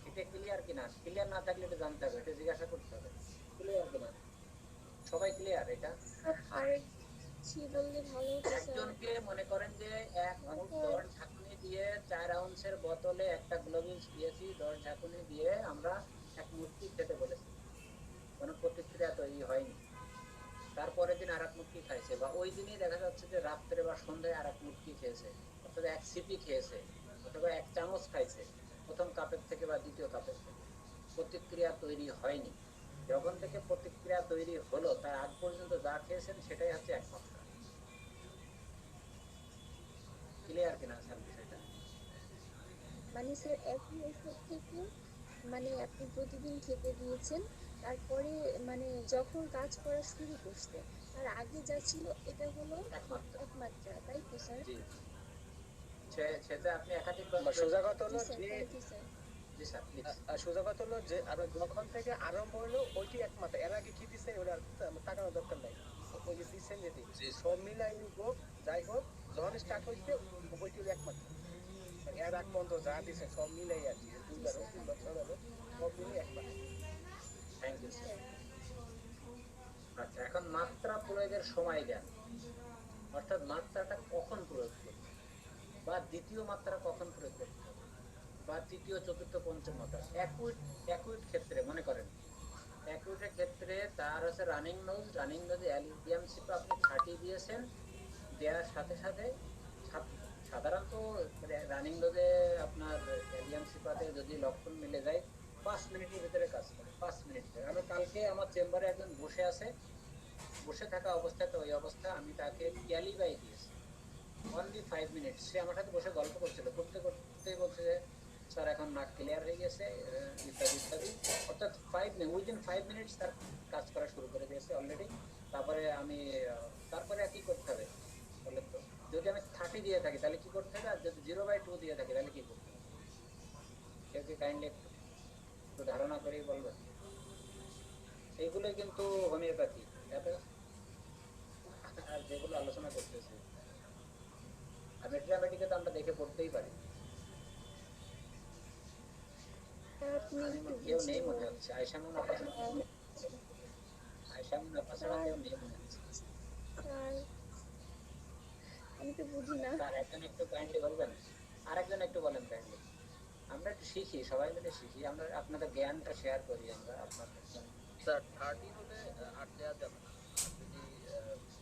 এটা ক্লিয়ার কিনা? ক্লিয়ার না থাকলে এটা জানতে হবে, এটা জিজ্ঞাসা করতে হবে। ক্লিয়ার কিনা? সবাই ক্লিয়ার? এটা বললে ভালো হতো স্যার। একজনকে মনে করেন যে 1 মুঠ 10 ঝাঁকুনি দিয়ে 4 আউন্সের বোতলে একটা গ্লোভিস দিয়েছি, 10 ঝাঁকুনি দিয়ে আমরা 1 মুটকি খেতে বলেছি, কোনো প্রতিক্রিয়া তৈরি হয়নি। তারপরের দিন আর এক মুটকি খাইছে, বা ওই দিনই দেখা যাচ্ছে যে রাত্রে বা সন্ধ্যায় আর এক মুটকি খেয়েছে, অথবা 1 সিপি খেয়েছে, অথবা 1 চামচ খাইছে প্রথম কাপের থেকে বা দ্বিতীয় কাপের থেকে, প্রতিক্রিয়া তৈরি হয়নি। যখন থেকে প্রতিক্রিয়া তৈরি হলো তার আগ পর্যন্ত যা খেয়েছেন সেটাই হচ্ছে একমাত্র। ক্লিয়ার কিনা স্যার বিষয়টা? মানে স্যার একই ওষুধ থেকে মানে আপনি প্রতিদিন খেতে দিয়েছেন, তারপরে মানে যখন কাজ করা শুরু করছে তার আগে যা ছিল এটা হলো একমাত্রা, তাই তো স্যার? জি, সেটা আপনি একাধিকবার সোজা কথা হলো যে জি স্যার প্লিজ। সোজা কথা হলো যে আমরা যখন থেকে আরম্ভ হলো ওইটি একমাত্র। এর আগে কি দিচ্ছেন ওটা তাকানোর দরকার নাই। ওই যে দিচ্ছেন যদি সব মিলাই হোক যাই হোক, যখন স্টার্ট হয়েছে ওইটি হলো একমাত্র। এর আগ পর্যন্ত যা দিচ্ছেন সব মিলাই আর কি, 2 বার 3 বার 6 বার সব মিলে একমাত্র। Thank you sir. আচ্ছা, এখন মাত্রা প্রয়োগের সময় দেন, অর্থাৎ মাত্রাটা কখন প্রয়োগ করবে, বা দ্বিতীয় মাত্রা কখন প্রয়োগ করতে হবে, বা তৃতীয় চতুর্থ পঞ্চম মাত্রা। অ্যাকুইট ক্ষেত্রে মনে করেন, অ্যাকুইটের ক্ষেত্রে তার হচ্ছে রানিং নোজে অ্যালিয়াম সিপ আপনি 30 দিয়েছেন, দেওয়ার সাথে সাথে সাধারণত রানিং ডোজে আপনার অ্যালিয়াম সিপাতে যদি লক্ষণ মিলে যায় 5 মিনিটের ভিতরে কাজ করে। 5 মিনিট। আমি কালকে আমার চেম্বারে একজন বসে আছে, বসে থাকা অবস্থায়, তো ওই অবস্থা আমি তাকে ক্যালিবাই দিয়েছি, অনলি 5 মিনিট। সে আমার সাথে বসে গল্প করছিল, করতে করতে বলছে যে স্যার এখন নাক ক্লিয়ার হয়ে গেছে, ইত্যাদি ইত্যাদি। অর্থাৎ 5 মিনিটস তার কাজ করা শুরু করে দিয়েছে অলরেডি। তারপরে কি করতে হবে বলে তো? যদি আমি 30 দিয়ে থাকি তাহলে কি করতে হবে, আর যদি 0/2 দিয়ে থাকি তাহলে কি করতে হবে? কেউ কি কাইন্ডলি একটু ধারণা করেই বলবেন? এইগুলো কিন্তু হোমিওপ্যাথি। আর যেগুলো আলোচনা করতেছি, আর মেট্রামেটিকে তো আমরা দেখে পড়তেই পারি। আপনি আমি একটু কেউ নেই বুঝিয়ে মনে হচ্ছে, আয়শামুন আপা ছাড়া কেউ নেই মনে হচ্ছে। স্যার, আমি তো বুঝি না। স্যার একজন একটু কাইন্ডলি বলবেন, আরেকজন একটু বলেন কাইন্ডলি। আমরা একটু শিখি, সবাই মিলে শিখি, আমরা আপনাদের জ্ঞানটা শেয়ার করি আমরা আপনাদের। স্যার 30 হলে 8 দেওয়া যাবে না। আর যদি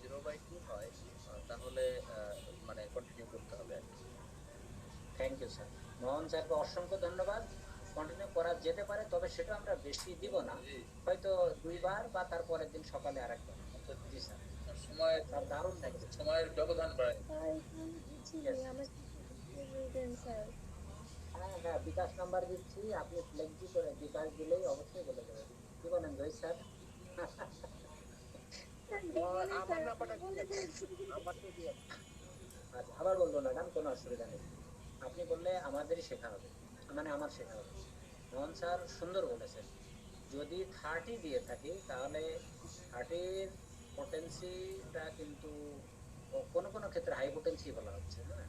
0/2 হয় তাহলে মানে কন্টিনিউ করতে হবে আর কি। Thank you sir. মোহন স্যারকে অসংখ্য ধন্যবাদ। কন্টিনিউ করা যেতে পারে, তবে সেটা আমরা বেশি দিব না, হয়তো 2 বার বা তার পরের দিন সকালে আরেকবার। জি স্যার। সময় স্যার দারুণ লাগছে। সময়ের ব্যবধান বাড়ে। স্যার, আমি বুঝিনি, আমাকে বুঝিয়ে বলবেন স্যার। হ্যাঁ হ্যাঁ, বিকাশ নাম্বার দিচ্ছি, আপনি ফ্লেক্সি করে বিকাশ দিলেই অবশ্যই বলে দেবেন। কি বলেন রোহিত স্যার? স্যার দিবেন না আমার স্যার, নাম্বারটা আপনি বলে দেন। নাম্বারটা দিয়ে আচ্ছা, আবার বলবো ম্যাডাম, কোনো অসুবিধা নেই। আপনি বললে আমাদেরই শেখা হবে, মানে আমার শেখা হবে। মোহন স্যার সুন্দর বলেছেন, যদি 30 দিয়ে থাকি তাহলে 30-র পোটেন্সিটা কিন্তু কোনো কোনো ক্ষেত্রে হাই পোটেন্সি বলা হচ্ছে, হ্যাঁ।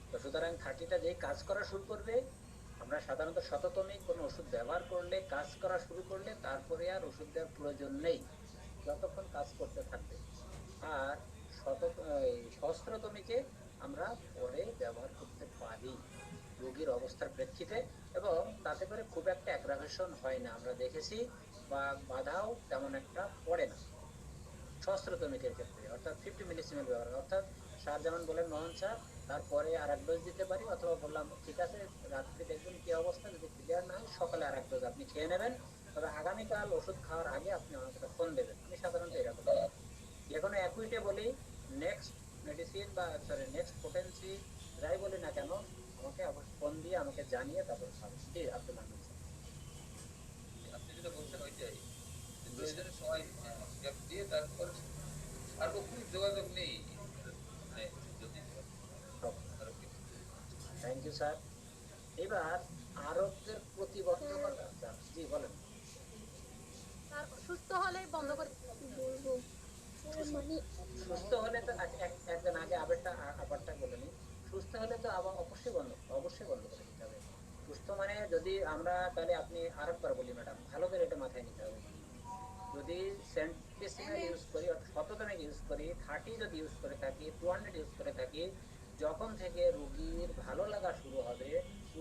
তো সুতরাং 30টা যেই কাজ করা শুরু করবে, আমরা সাধারণত শততমিক কোনো ওষুধ ব্যবহার করলে, কাজ করা শুরু করলে তারপরে আর ওষুধ দেওয়ার প্রয়োজন নেই, যতক্ষণ কাজ করতে থাকবে। আর সহস্রতমিকে আমরা পরে ব্যবহার করতে পারি রোগীর অবস্থার প্রেক্ষিতে, এবং তাতে করে খুব একটা অ্যাগ্রাভেশন হয় না, আমরা দেখেছি, বা বাধাও তেমন একটা পড়ে না সহস্রতমিকের ক্ষেত্রে, অর্থাৎ 50 মিলিসিমেল ব্যবহার। অর্থাৎ স্যার যেমন বলেন মোহন স্যার, তারপরে আর এক ডোজ দিতে পারি, অথবা বললাম ঠিক আছে রাত্রি দেখবেন কি অবস্থা, যদি ক্লিয়ার না হয় সকালে আর এক ডোজ আপনি খেয়ে নেবেন, তবে আগামীকাল ওষুধ খাওয়ার আগে আপনি আমাকে ফোন দেবেন। আমি সাধারণত এরকম যে কোনো অ্যাকুইটে বলি, নেক্সট মেডিসিন বা সরি নেক্সট পোটেন্সি যাই বলি না কেন, আমাকে ফোন দিয়ে আমাকে জানিয়ে তারপর খাবেন। জি আব্দুল হামিদ স্যার। আপনি যেটা বলছেন ওইটাই, যে প্রয়োজনে সময় গ্যাপ দিয়ে তারপর সার্বক্ষণিক যোগাযোগ নেই, মানে যদি থ্যাংক ইউ স্যার। এবার আরোগ্যের প্রতিবন্ধকতা। স্যার জি বলেন। আর সুস্থ হলেই বন্ধ করে কি বলবো স্যার, মানে সুস্থ হলে তো একজন আগে আবারটা বলে নি, সুস্থ হলে তো আবার অবশ্যই বন্ধ করে দিতে হবে। সুস্থ মানে যদি আমরা, তাহলে আপনি আরেকবার বলি ম্যাডাম, ভালো করে এটা মাথায় নিতে হবে। যদি সেন্টিসিমেল ইউজ করি, অর্থাৎ শততমিক ইউজ করি, 30 যদি ইউজ করে থাকি, 200 ইউজ করে থাকি, যখন থেকে রোগীর ভালো লাগা শুরু হবে,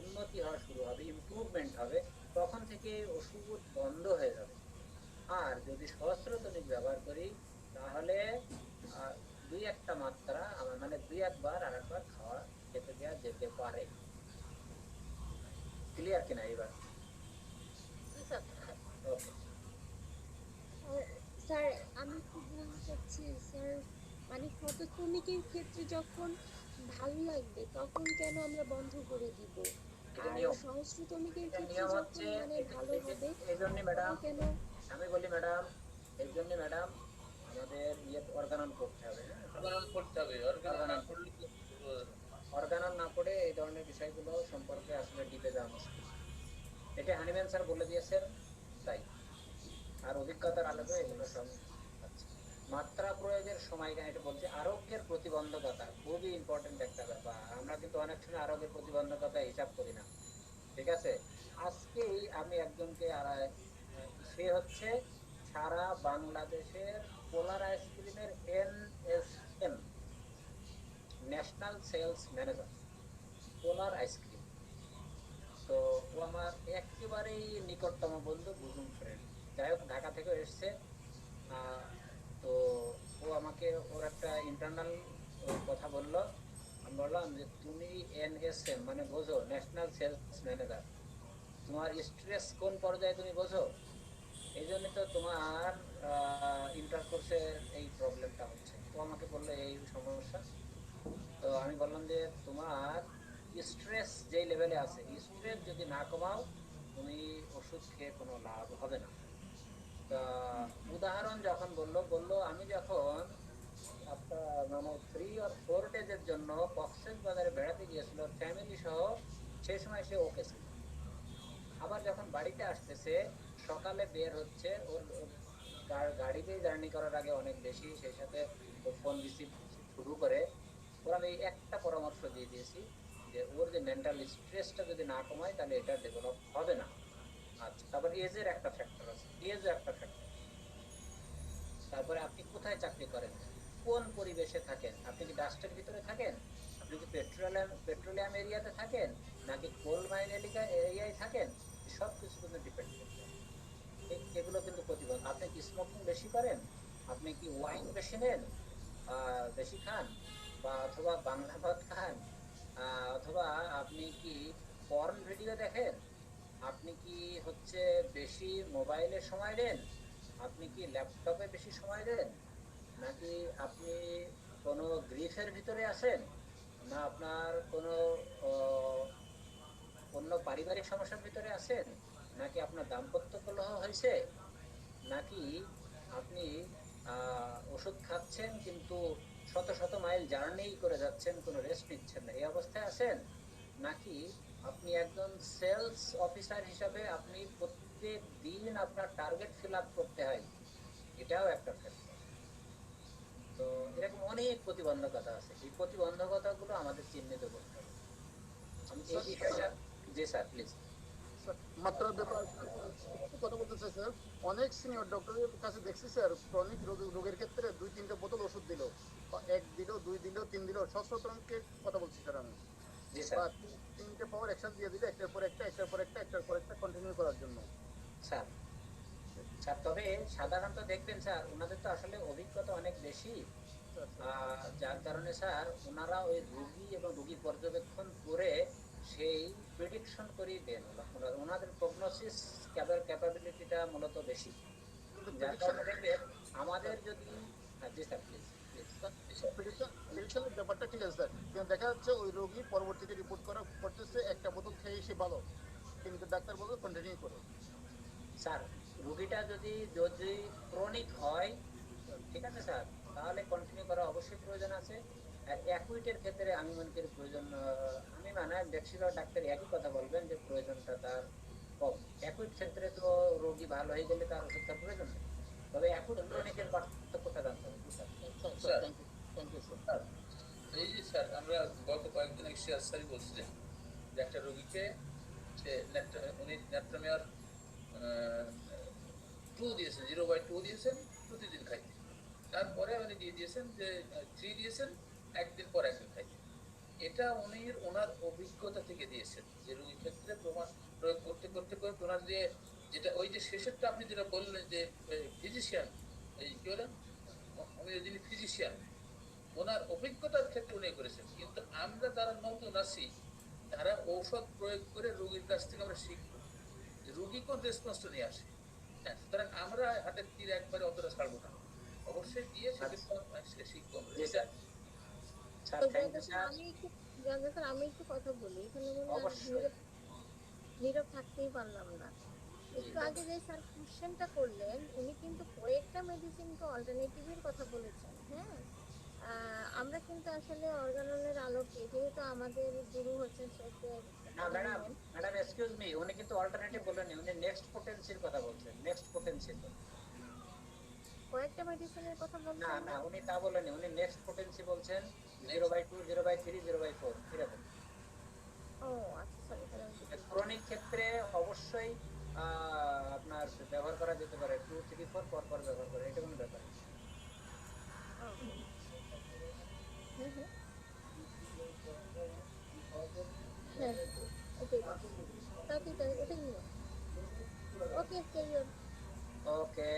উন্নতি হওয়া শুরু হবে, ইমপ্রুভমেন্ট হবে, তখন থেকে ওষুধ বন্ধ হয়ে যাবে। আর যদি সহস্রতনিক ব্যবহার করি তাহলে 2-1টা মাত্রা, মানে 2-1 বার আর একবার খাওয়া খেতে দেওয়া যেতে পারে। ক্লিয়ার কিনা এবার? ওকে। স্যার, আমি একটু বলতে চাচ্ছি স্যার, মানে শতশ্রমিকের ক্ষেত্রে যখন ভালো লাগবে তখন কেন আমরা বন্ধ করে দিব, এটা আর নিয়ম। সহস্রতমিকের এটা ক্ষেত্রে নিয়ম যখন হচ্ছে, মানে ভালো হবে এই জন্য ম্যাডাম তখন কেন? আমি বলি ম্যাডাম, এই জন্য ম্যাডাম আমাদের অর্গানন করতে হবে, হ্যাঁ। অর্গানন করতে হবে, অর্গানন না করলে তো অর্গানন না করে এই ধরনের বিষয়গুলো সম্পর্কে আসলে ডিপে যাওয়া মুশকিল। এটা হানিম্যান স্যার বলে দিয়েছেন, তাই আর অভিজ্ঞতার আলোকে এগুলো সব আচ্ছা। মাত্রা প্রয়োগের সময়, এটা বলছে আরোগ্যের প্রতিবন্ধকতা, খুবই ইম্পর্টেন্ট একটা ব্যাপার। আমরা কিন্তু অনেক সময় আরোগ্যের প্রতিবন্ধকতা হিসাব করি না, ঠিক আছে। আজকেই আমি একজনকে সে হচ্ছে সারা বাংলাদেশের পোলার আইসক্রিমের NSM, national sales manager, polar ice cream. তো ও আমার একেবারেই নিকটতম বন্ধু, বুজুম ফ্রেন্ড। যাই হোক ঢাকা থেকে এসছে। তো ও আমাকে ওর একটা ইন্টারনাল কথা বললো। আমি বললাম যে তুমি NSM মানে বোঝো, ন্যাশনাল সেলস ম্যানেজার, তোমার স্ট্রেস কোন পর্যায়ে তুমি বোঝো, এই জন্য তো তোমার ইন্টারকোর্সে এই প্রবলেমটা হচ্ছে। তো আমাকে বললো এই সমস্যা। তো আমি বললাম যে তোমার স্ট্রেস যেই লেভেলে আছে, স্ট্রেস যদি না কমাও তুমি ওষুধ খেয়ে কোনো লাভ হবে না। তা উদাহরণ যখন বললো আমি যখন মানে 3 or 4 ডেজের জন্য কক্সবাজারে বেড়াতে গিয়েছিল ফ্যামিলি সহ, সেই সময় সে ওকে ছিল। আবার যখন বাড়িতে আসতেছে, সকালে বের হচ্ছে, ওর গাড়িতে জার্নি করার আগে অনেক বেশি, সেই সাথে ও ফোন রিসিভ শুরু করে, ওর আমি একটা পরামর্শ দিয়ে দিয়েছি যে ওর যে মেন্টাল স্ট্রেসটা যদি না কমায় তাহলে এটা ডেভেলপ হবে না। আচ্ছা, তারপর এজের একটা ফ্যাক্টর আছে, এজও একটা ফ্যাক্টর। তারপরে আপনি কোথায় চাকরি করেন, কোন পরিবেশে থাকেন, আপনি কি ডাস্টের ভিতরে থাকেন, আপনি কি পেট্রোলিয়াম এরিয়াতে থাকেন, নাকি কোল মাইন এরিয়ায় থাকেন, সব কিছু কিন্তু ডিপেন্ড করবে। এগুলো কিন্তু প্রতিবন্ধক। আপনি কি স্মোকিং বেশি করেন, আপনি কি ওয়াইন বেশি নেন, বেশি খান, বা অথবা বাংলা ভাত খান, অথবা আপনি কি পর্ন ভিডিও দেখেন, আপনি কি হচ্ছে বেশি মোবাইলে সময় দেন, আপনি কি ল্যাপটপে বেশি সময় দেন, নাকি আপনি কোনো গ্রিফের ভিতরে আছেন, না আপনার কোনো অন্য পারিবারিক সমস্যার ভিতরে আছেন, নাকি আপনার দাম্পত্য কলহ হয়েছে, নাকি আপনি ওষুধ খাচ্ছেন কিন্তু শত শত মাইল জার্নি করে যাচ্ছেন, কোনো রেস্ট নিচ্ছেন না, এই অবস্থায় আছেন, নাকি আপনি একজন সেলস অফিসার হিসাবে আপনি প্রত্যেক দিন আপনার টার্গেট ফিল আপ করতে হয়, এটাও একটা ফ্যাক্টর। তো এরকম অনেক প্রতিবন্ধকতা আছে, এই প্রতিবন্ধকতাগুলো আমাদের চিহ্নিত করতে হবে। আমি এই বিষয়টা, জি স্যার প্লিজ। মাত্রার ব্যাপার একটু কথা বলতে চাই স্যার। অনেক সিনিয়র ডক্টরের কাছে দেখছি স্যার, ক্রনিক রোগের ক্ষেত্রে 2-3টে বোতল ওষুধ দিল, বা 1 দিল, 2 দিল, 3 দিল, সশ্রতরঙ্কের কথা বলছি স্যার আমি, বা 3টে পাওয়ার একসাথে দিয়ে দিল, একটার পর একটা, একটার পর একটা, একটার পর একটা কন্টিনিউ করার জন্য। স্যার স্যার তবে সাধারণত দেখবেন স্যার, ওনাদের তো আসলে অভিজ্ঞতা অনেক বেশি, যার কারণে স্যার ওনারা ওই রোগী এবং রোগী পর্যবেক্ষণ করে সেই প্রেডিকশন করেই দেন, ওনাদের প্রগনোসিস ক্যাপাবিলিটিটা মূলত বেশি, যার কারণে দেখবেন আমাদের যদি, জি স্যার প্লিজ প্রেডিকশনের ব্যাপারটা ঠিক আছে স্যার, কিন্তু দেখা যাচ্ছে ওই রোগী পরবর্তীতে রিপোর্ট করা করতেছে একটা বোতল খেয়ে সে ভালো, কিন্তু ডাক্তার বলবে কন্টিনিউ করো। স্যার রোগীটা যদি যদি ক্রনিক হয়, ঠিক আছে স্যার, তাহলে কন্টিনিউ করা অবশ্যই প্রয়োজন আছে। আর অ্যাকুইটের ক্ষেত্রে আমি মনে করি প্রয়োজন, আমি মানে বেশিরভাগ ডাক্তার একই কথা বলবেন যে প্রয়োজনটা তার কম। অ্যাকুইট ক্ষেত্রে তো রোগী ভালো হয়ে গেলে তার ওষুধ তার প্রয়োজন নেই, তবে অ্যাকুইট ক্রনিকের পার্থক্যটা জানতে হবে। স্যার এই যে স্যার আমরা গত কয়েকদিন স্যারই বলছিলেন যে একটা রোগীকে উনি ন্যাট্রামিয়ার 2 দিয়েছেন, 0/2 দিয়েছেন প্রতিদিন খাইতে, তারপরে উনি দিয়ে দিয়েছেন যে 3 দিয়েছেন একদিন পর একদিন খাইতে। এটা উনি ওনার অভিজ্ঞতা থেকে দিয়েছেন যে রোগীর ক্ষেত্রে প্রয়োগ করতে করতে করে ওনার যে যেটা ওই যে শেষেরটা আপনি যেটা বললেন যে ফিজিশিয়ান, এই কি বলেন উনি যিনি ফিজিশিয়ান, ওনার অভিজ্ঞতার ক্ষেত্রে উনি করেছেন। কিন্তু আমরা যারা নতুন আছি তারা ঔষধ প্রয়োগ করে রোগীর কাছ থেকে আমরা শিখবো যে রোগী কোন রেসপন্সটা নিয়ে আসে। হ্যাঁ, সুতরাং আমরা হাতের তীর একবারে অতটা ছাড়বো না, অবশ্যই দিয়ে সেটা শিখবো। আমি একটু কথা বলি এখানে, নীরব থাকতেই পারলাম না। একটু আগে যে স্যার কোশ্চেনটা করলেন, উনি কিন্তু কয়েকটা মেডিসিনকে অল্টারনেটিভের কথা বলেছেন। হ্যাঁ, আমরা কিন্তু আসলে অর্গানলের আলোকে, যেহেতু আমাদের গুরু হচ্ছেন না ম্যাডাম এক্সকিউজ মি, উনি কিন্তু অল্টারনেটিভ বলেননি, উনি নেক্সট পোটেনসির কথা বলছেন, নেক্সট পোটেনসির কয়েকটা মেডিসিনের কথা বলছেন। না না উনি তা বলেননি, উনি নেক্সট পোটেনসি বলছেন 0/2, 0/3, 0/4 এরকম। ও আচ্ছা, সরি। ক্রনিক ক্ষেত্রে অবশ্যই আপনার ব্যবহার করা যেতে পারে 2, 3, 4 পর পর ব্যবহার করে, এটা কোনো ব্যাপার। ওকে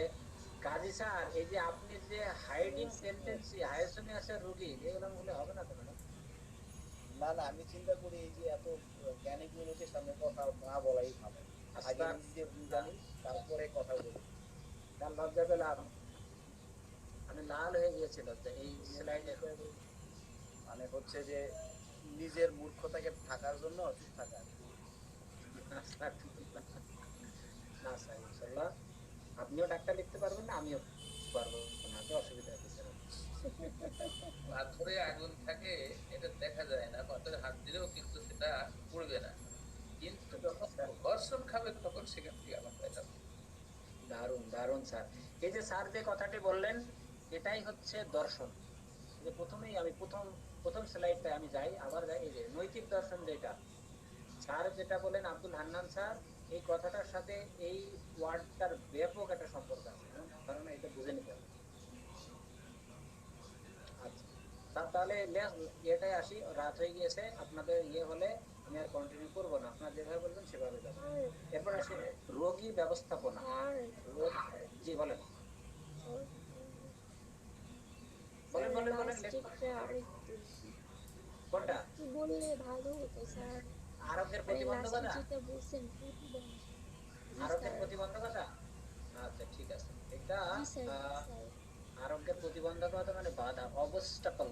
কাজী স্যার, এই যে আপনি যে হাইডিং টেন্ডেন্সি হাইসোমিয়াসের রোগী, এগুলো বলে হবে না তো ম্যাডাম? না না, আমি চিন্তা করি এই যে এত জ্ঞানী লোকের সামনে কথা না বলাই ভালো, আগে নিজে জানি তারপরে কথা বলি। তার লজ্জা পেলাম, আমি লাল হয়ে গিয়েছিল এই স্লাইডে, মানে হচ্ছে যে নিজের মূর্খতাকে ঢাকার জন্য চুপ থাকা। না স্যার ইনশাল্লাহ আপনিও ডাক্তার লিখতে পারবেন না, আমিও পারবো না, অসুবিধা আছে স্যার। পাথরে আগুন থাকে এটা দেখা যায় না, পাথরে হাত দিলেও কিন্তু সেটা পড়বে না, কিন্তু যখন ঘর্ষণ খাবে তখন সেখান থেকে আগুন পাই যাবে। দারুণ দারুণ স্যার, এই যে স্যার যে কথাটি বললেন এটাই হচ্ছে দর্শন। যে প্রথমেই আমি প্রথম স্লাইডটা আমি যাই, আবার যাই, এই যে নৈতিক দর্শন যেটা স্যার যেটা বলেন, আব্দুল হান্নান স্যার, এই কথাটার সাথে এই ওয়ার্ডটার ব্যাপক একটা সম্পর্ক আছে, কারণ এটা বুঝে নিতে হবে। আচ্ছা স্যার, তাহলে এটাই আসি, রাত হয়ে গিয়েছে, আপনাদের হলে আমি আর কন্টিনিউ করবো না, আপনারা যেভাবে বলবেন সেভাবে যাবো। এরপর আসি রোগী ব্যবস্থাপনা। জি বলেন বলেন বলেন বলেন। কোনটা বললে ভালো হতো স্যার, আরোগ্যের প্রতিবন্ধকতা? যেটা বলছেন প্রতিবন্ধক। আরোগ্যের প্রতিবন্ধকতা, আচ্ছা ঠিক আছে। এটা আরোগ্যের প্রতিবন্ধকতা মানে বাধা, অবস্টাকল,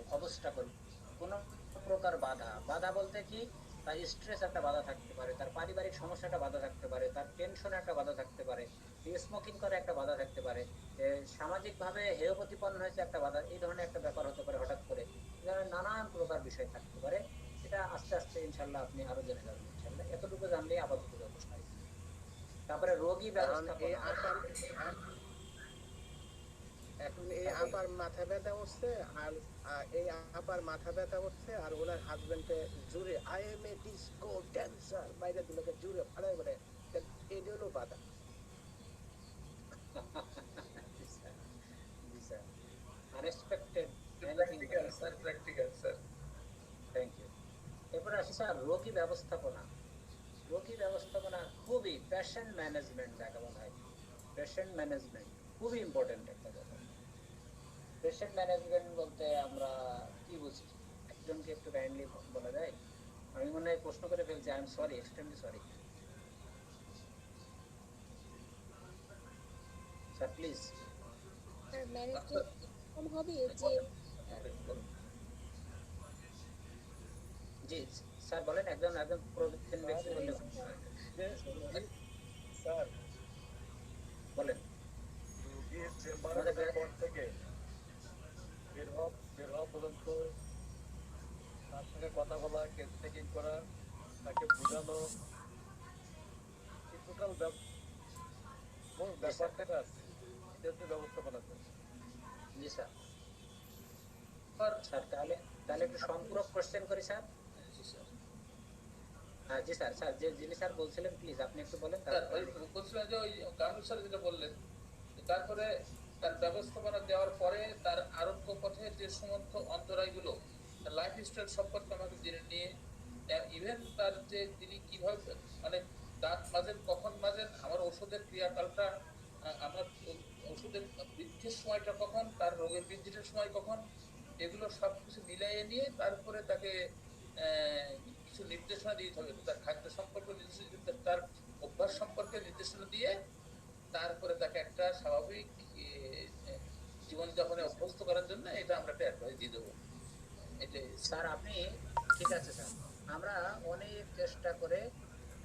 কোন প্রকার বাধা বলতে কি, তার স্ট্রেস একটা বাধা থাকতে পারে, তার পারিবারিক সমস্যা একটা বাধা থাকতে পারে, তার টেনশনে একটা বাধা থাকতে পারে, স্মোকিং করে একটা বাধা থাকতে পারে, সামাজিক ভাবে হেয় প্রতিপন্ন হয়েছে একটা বাধা, এই ধরনের একটা ব্যাপার হতে পারে হঠাৎ করে, এই ধরনের নানান প্রকার বিষয় থাকতে পারে। এটা আস্তে আস্তে ইনশাল্লাহ আপনি আরো জেনে যাবেন ইনশাল্লাহ, এতটুকু জানলেই আপাতত যথেষ্ট। তারপরে রোগী ব্যবস্থাপনা। এখন এই আপার মাথা ব্যথা হচ্ছে, আর এই আপার মাথা ব্যথা হচ্ছে, আর ওনার হাজবেন্ডে জুড়ে I am a disco dancer বাইরে দুলোকে জুড়ে ফাড়ে বলে, এই হলো বাধা। Unexpected, practical sir. Thank you. এরপর আসি স্যার রোগী ব্যবস্থাপনা। রোগী ব্যবস্থাপনা খুবই পেশেন্ট ম্যানেজমেন্ট যাকে বলা হয়, পেশেন্ট ম্যানেজমেন্ট খুবই ইম্পর্টেন্ট একটা কথা। পেশেন্ট ম্যানেজমেন্ট বলতে আমরা কি বুঝি, একজনকে একটু কাইন্ডলি বলা যায়? আমি মনে হয় প্রশ্ন করে ফেলছি, I am sorry, extremely sorry sir, please. Management হবে যে জি স্যার বলেন, একজন প্রবীণ ব্যক্তি বললে স্যার বলেন। রোগীর চেম্বারের পর থেকে বের হওয়া পর্যন্ত তার সঙ্গে কথা বলা, কেস টেকিং করা, তাকে বোঝানো, এই টোটাল ব্যাপারটা আছে, এটা হচ্ছে ব্যবস্থাপনা। জি স্যার। স্যার তাহলে একটু সম্পূরক কোশ্চেন করি স্যার। জি স্যার, স্যার যিনি স্যার বলছিলেন প্লিজ আপনি একটু বলেন। বলছিলেন যে ওই কামরুল স্যার যেটা বললেন, তারপরে তার ব্যবস্থাপনা দেওয়ার পরে তার আরোগ্য পথে যে সমস্ত অন্তরায়গুলো, তার লাইফ স্টাইল সম্পর্কে আমাকে জেনে নিয়ে, ইভেন তার যে তিনি কিভাবে মানে দাঁত মাজেন, কখন মাজেন, আমার ওষুধের ক্রিয়াকালটা, আমার ওষুধের বৃদ্ধির সময়টা কখন, তার রোগের বৃদ্ধির সময় কখন, এগুলো সব কিছু মিলাইয়ে নিয়ে তারপরে তাকে কিছু নির্দেশনা দিতে হবে, তার খাদ্য সম্পর্কে নির্দেশনা, তার অভ্যাস সম্পর্কে নির্দেশনা দিয়ে তারপরে তাকে একটা স্বাভাবিক জীবনযাপনে অভ্যস্ত করার জন্য এটা আমরা একটা অ্যাডভাইস দিয়ে দেবো। এটাই স্যার আপনি ঠিক আছে স্যার, আমরা অনেক চেষ্টা করে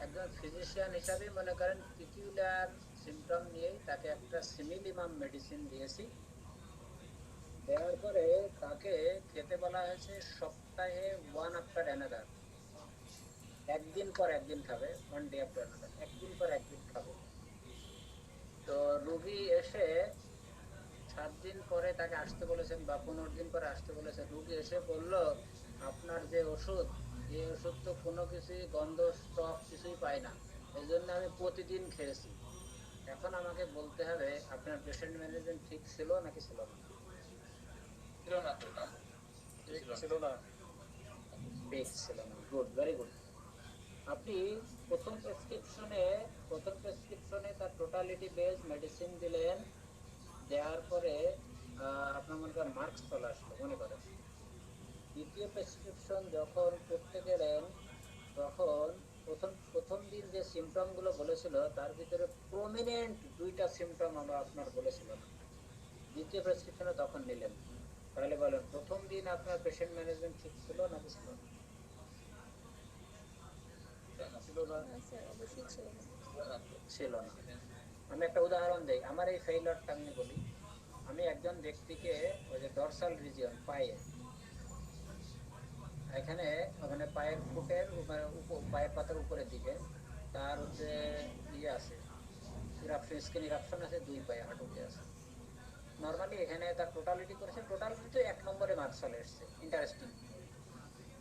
একজন ফিজিশিয়ান হিসাবে মনে করেন পিকিউলার সিমটম নিয়ে তাকে একটা সিমিলিমাম মেডিসিন দিয়েছি, দেওয়ার পরে তাকে খেতে বলা হয়েছে সপ্তাহে ওয়ান আফটার অ্যানাদার, একদিন পর একদিন খাবে, ওয়ান ডে আফটার অ্যানাদার, একদিন পর একদিন খাবে। তো রোগী এসে 7 দিন পরে তাকে আসতে বলেছেন বা 15 দিন পরে আসতে বলেছেন, রোগী এসে বলল আপনার যে ওষুধ, এই ওষুধ তো কোনো কিছুই গন্ধ স্টক কিছুই পাই না, এই জন্য আমি প্রতিদিন খেয়েছি। এখন আমাকে বলতে হবে আপনার পেশেন্ট ম্যানেজমেন্ট ঠিক ছিল নাকি ছিল না? ছিল না। ঠিক ছিল না, গুড, ভেরি গুড। আপনি প্রথম প্রেসক্রিপশনে তার টোটালিটি বেস মেডিসিন দিলেন, দেওয়ার পরে আপনার মনে করেন মার্কস চলে আসলো মনে করেন। দ্বিতীয় প্রেসক্রিপশন যখন করতে গেলেন তখন প্রথম দিন যে সিমটম গুলো বলেছিল তার ভিতরে প্রমিনেন্ট 2টা সিমটম আমরা আপনার বলেছিল না, দ্বিতীয় প্রেসক্রিপশনে তখন নিলেন। তাহলে বলেন প্রথম দিন আপনার পেশেন্ট ম্যানেজমেন্ট ঠিক ছিল নাকি ছিল না? ছিল না। আমি একটা উদাহরণ দেই, আমার এই ফেইলারটা আমি বলি। আমি একজন ব্যক্তিকে ওই যে ডরসাল রিজিয়ন পায়ে, এখানে মানে পায়ের ফুটের পায়ের পাতার উপরের দিকে তার হচ্ছে ইয়ে আছে, ইরাপশন, স্কিন ইরাপশন আছে 2 পায়ে হাঁটুতে আছে। নর্মালি এখানে তার টোটালিটি করেছে, টোটালিটি তো 1 নম্বরে মার্কস চলে এসছে, ইন্টারেস্টিং।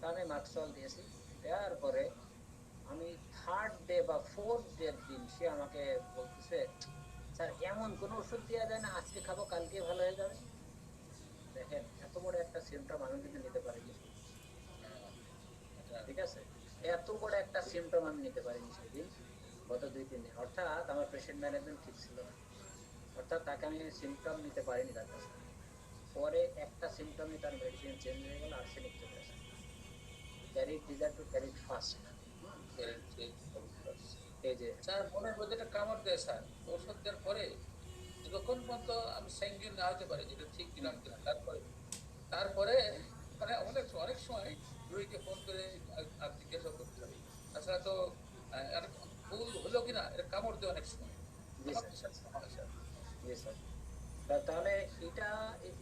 তা আমি মার্কস চল দিয়েছি, দেওয়ার পরে আমি থার্ড ডে বা ফোর্থ ডে দিন সে আমাকে বলতেছে, স্যার এমন কোনো ওষুধ দেওয়া যায় না আজকে খাবো কালকে ভালো হয়ে যাবে? দেখেন এত বড় একটা সিমটম আমি কিন্তু নিতে পারিনি, ঠিক আছে? এত বড় একটা সিমটম আমি নিতে পারিনি সেদিন, গত 2-3 দিন। অর্থাৎ আমার পেশেন্ট ম্যানেজমেন্ট ঠিক ছিল না, অর্থাৎ তাকে আমি সিমটম নিতে পারিনি তার কাছে। পরে একটা সিমটমে তার মেডিসিন চেঞ্জ হয়ে গেল, আর্সেনিক চলে আসে। Carry desire to carry fast. এই যে স্যার মনের মধ্যে একটা কামড় দেয় স্যার, ওষুধ দেওয়ার পরে যখন পর্যন্ত আমি স্যাংগুইন না হতে পারি যেটা ঠিক দিলাম কিনা, তারপরে মানে অনেক সময় রোগীকে ফোন করে আর জিজ্ঞাসা করতে হবে, তাছাড়া তো আর ভুল হলো কিনা এটা কামড় দেয় অনেক সময়। জি স্যার, জি স্যার। তাহলে এটা